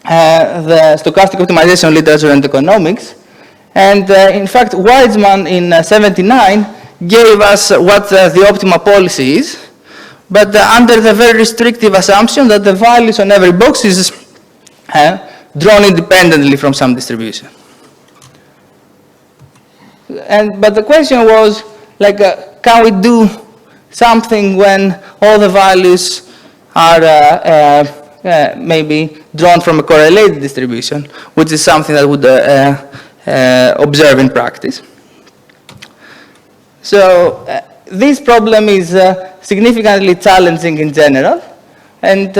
the stochastic optimization literature and economics. And in fact, Weizmann in '79 gave us what the optimal policy is, but under the very restrictive assumption that the values on every box is drawn independently from some distribution. But the question was, like, can we do something when all the values are maybe drawn from a correlated distribution, which is something that would observe in practice. So this problem is significantly challenging in general, and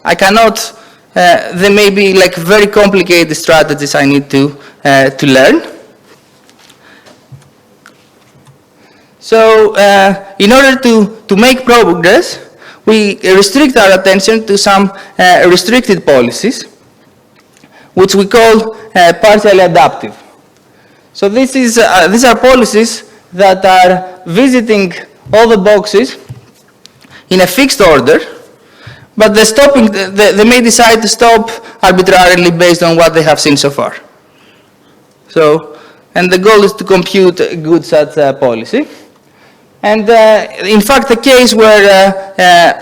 I cannot, there may be like very complicated strategies I need to learn. So in order to make progress, we restrict our attention to some restricted policies, which we call partially adaptive. So these are policies that are visiting all the boxes in a fixed order, but they may decide to stop arbitrarily based on what they have seen so far. So, and the goal is to compute a good such policy. And in fact, the case where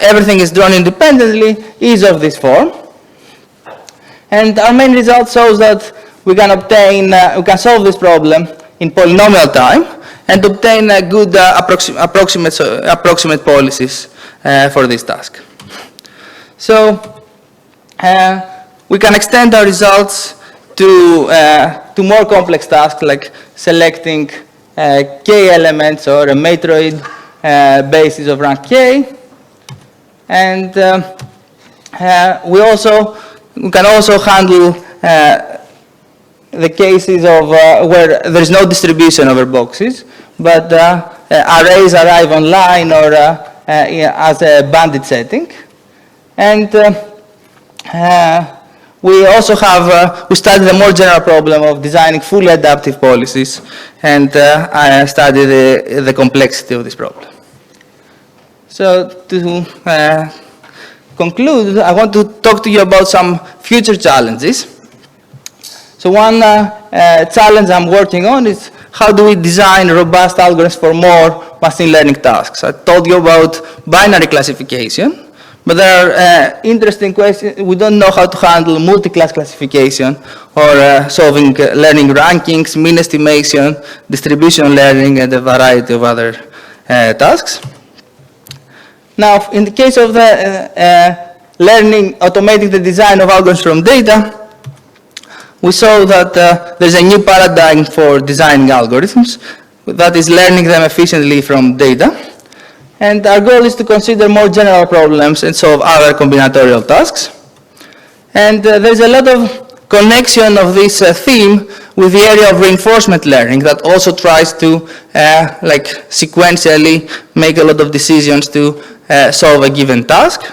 everything is drawn independently is of this form. And our main result shows that we can solve this problem in polynomial time, and obtain good approximate policies for this task. So we can extend our results to more complex tasks like selecting k elements or a matroid basis of rank k. And we can also handle the cases of where there's no distribution over boxes, but arrays arrive online or as a bandit setting. And we also have, we studied the more general problem of designing fully adaptive policies, and I studied the complexity of this problem. So to conclude, I want to talk to you about some future challenges. So one challenge I'm working on is how do we design robust algorithms for more machine learning tasks. I told you about binary classification. But there are interesting questions. We don't know how to handle multi-class classification or solving learning rankings, mean estimation, distribution learning, and a variety of other tasks. Now, in the case of the automating the design of algorithms from data, we saw that there's a new paradigm for designing algorithms, that is learning them efficiently from data. And our goal is to consider more general problems and solve other combinatorial tasks. And there's a lot of connection of this theme with the area of reinforcement learning that also tries to like sequentially make a lot of decisions to solve a given task.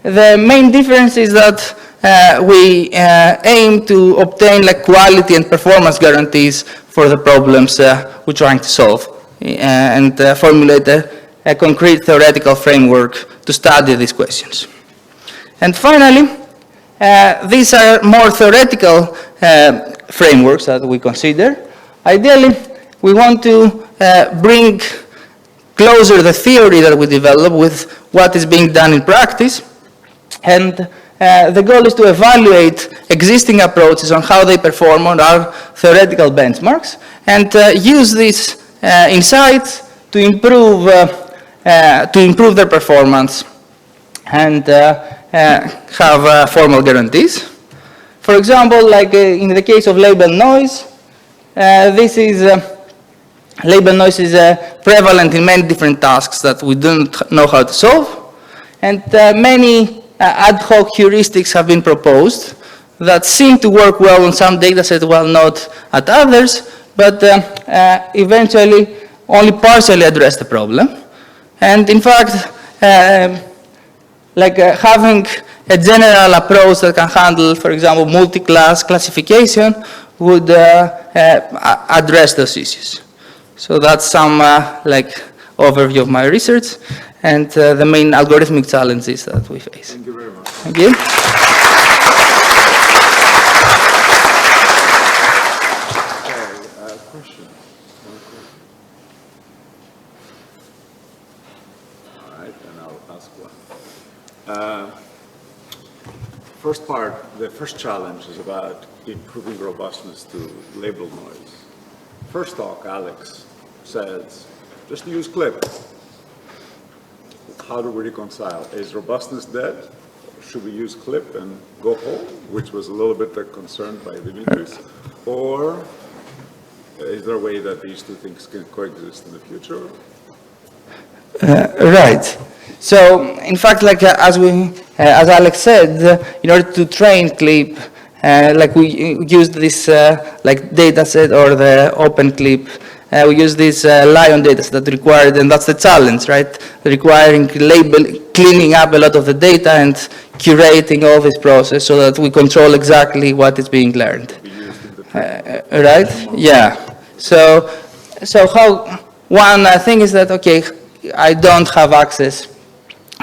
The main difference is that we aim to obtain like quality and performance guarantees for the problems we're trying to solve and formulate a concrete theoretical framework to study these questions. And finally, these are more theoretical frameworks that we consider. Ideally, we want to bring closer the theory that we develop with what is being done in practice. And the goal is to evaluate existing approaches on how they perform on our theoretical benchmarks and use these insights to improve their performance and have formal guarantees. For example, like in the case of label noise, label noise is prevalent in many different tasks that we don't know how to solve. And many ad hoc heuristics have been proposed that seem to work well on some data sets, well not at others, but eventually only partially address the problem. And in fact, having a general approach that can handle, for example, multi-class classification would address those issues. So that's some overview of my research and the main algorithmic challenges that we face. Thank you very much. Thank you. Question? All right, then I'll ask one. First part, the first challenge is about improving robustness to label noise. First talk, Alex says, just use clip. How do we reconcile? Is robustness dead? Should we use clip and go whole, which was a little bit concerned by Dimakis? Or is there a way that these two things can coexist in the future? Right. So, in fact, as Alex said, in order to train clip, we used this data set or the open clip. We use this Lion data set that required, and that's the challenge, right? Requiring cleaning up a lot of the data and curating all this process so that we control exactly what is being learned. Right? Yeah. So one thing is that, okay, I don't have access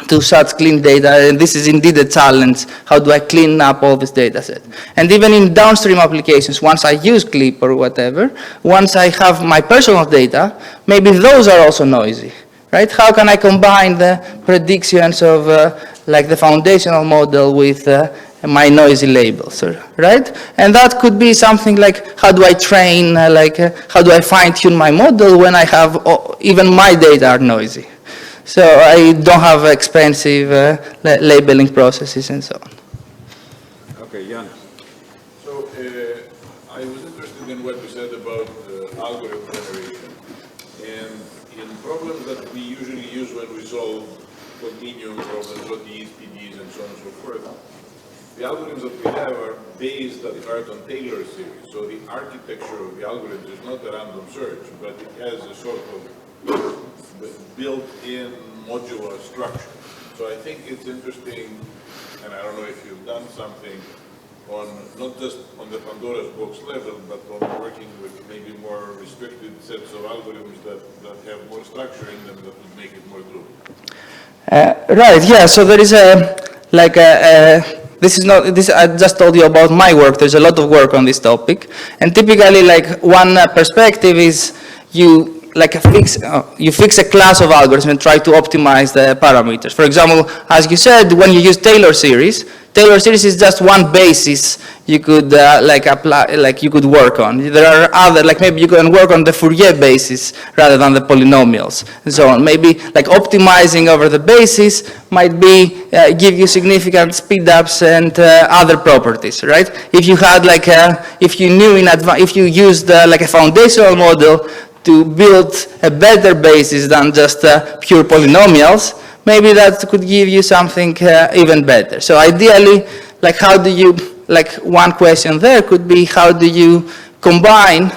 to such clean data, and this is indeed a challenge. How do I clean up all this data set? And even in downstream applications, once I use clip or whatever, once I have my personal data, maybe those are also noisy, right? How can I combine the predictions of the foundational model with my noisy labels, right? And that could be something like, how do I train, how do I fine-tune my model when I have, even my data are noisy? So I don't have expensive labeling processes and so on. Okay, Jan. So I was interested in what you said about algorithm generation. And in problems that we usually use when we solve continuum problems, ODEs, PDEs, and so on and so forth, the algorithms that we have are based at heart on Taylor series. So the architecture of the algorithms is not a random search, but it has a sort of built-in modular structure. So I think it's interesting, and I don't know if you've done something on, not just on the Pandora's box level, but on working with maybe more restricted sets of algorithms that have more structure in them that would make it more doable. Right, yeah, so there is this I just told you about my work. There's a lot of work on this topic. And typically, one perspective is you fix a class of algorithms and try to optimize the parameters. For example, as you said, when you use Taylor series is just one basis you could you could work on. There are other, maybe you can work on the Fourier basis rather than the polynomials and so on. Maybe optimizing over the basis might be give you significant speed ups and other properties, right? If you had if you knew in advance, if you used a foundational model to build a better basis than just pure polynomials, maybe that could give you something even better. So ideally, how do you, one question there could be, how do you combine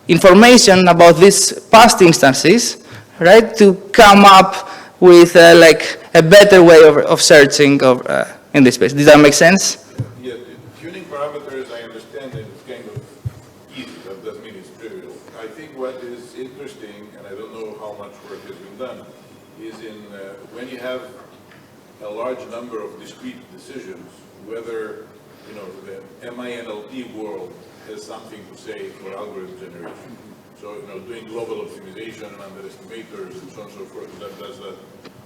information about these past instances, right, to come up with a better way of searching in this space. Does that make sense? Yeah, tuning parameters, I understand that it's kind of easy. That doesn't mean it's trivial. I think what is interesting, and I don't know how much work has been done, is in when you have a large number of discrete decisions, whether the MINLP world has something to say for algorithm generation. So doing global optimization and underestimators and so on and so forth, does that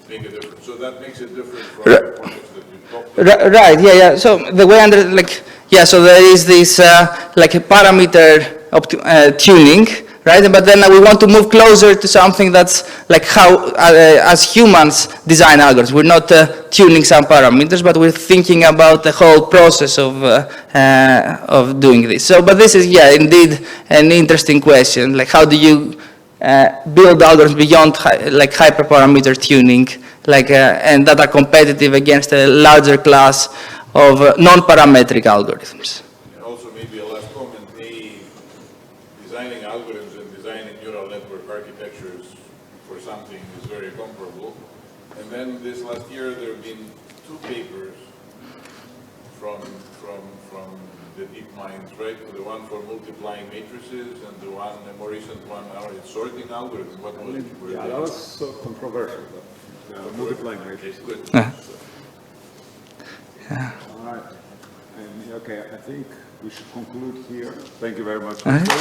make a difference? So that makes it different from the projects that you talked about. Right. Yeah. So the way so there is this a parameter tuning. Right, but then we want to move closer to something that's how, as humans, design algorithms. We're not tuning some parameters, but we're thinking about the whole process of doing this. So, but this is, indeed, an interesting question. How do you build algorithms beyond hyperparameter tuning, and that are competitive against a larger class of non-parametric algorithms? Also, maybe a last comment. Designing algorithms and designing neural network architectures for something is very comparable. And then this last year, there have been 2 papers from the deep minds, right? The one for multiplying matrices and the more recent one, it's sorting algorithms. What was it? Yeah, that was so controversial, multiplying matrices. Good. Yeah. All right. And, okay, I think we should conclude here. Thank you very much. Thank you.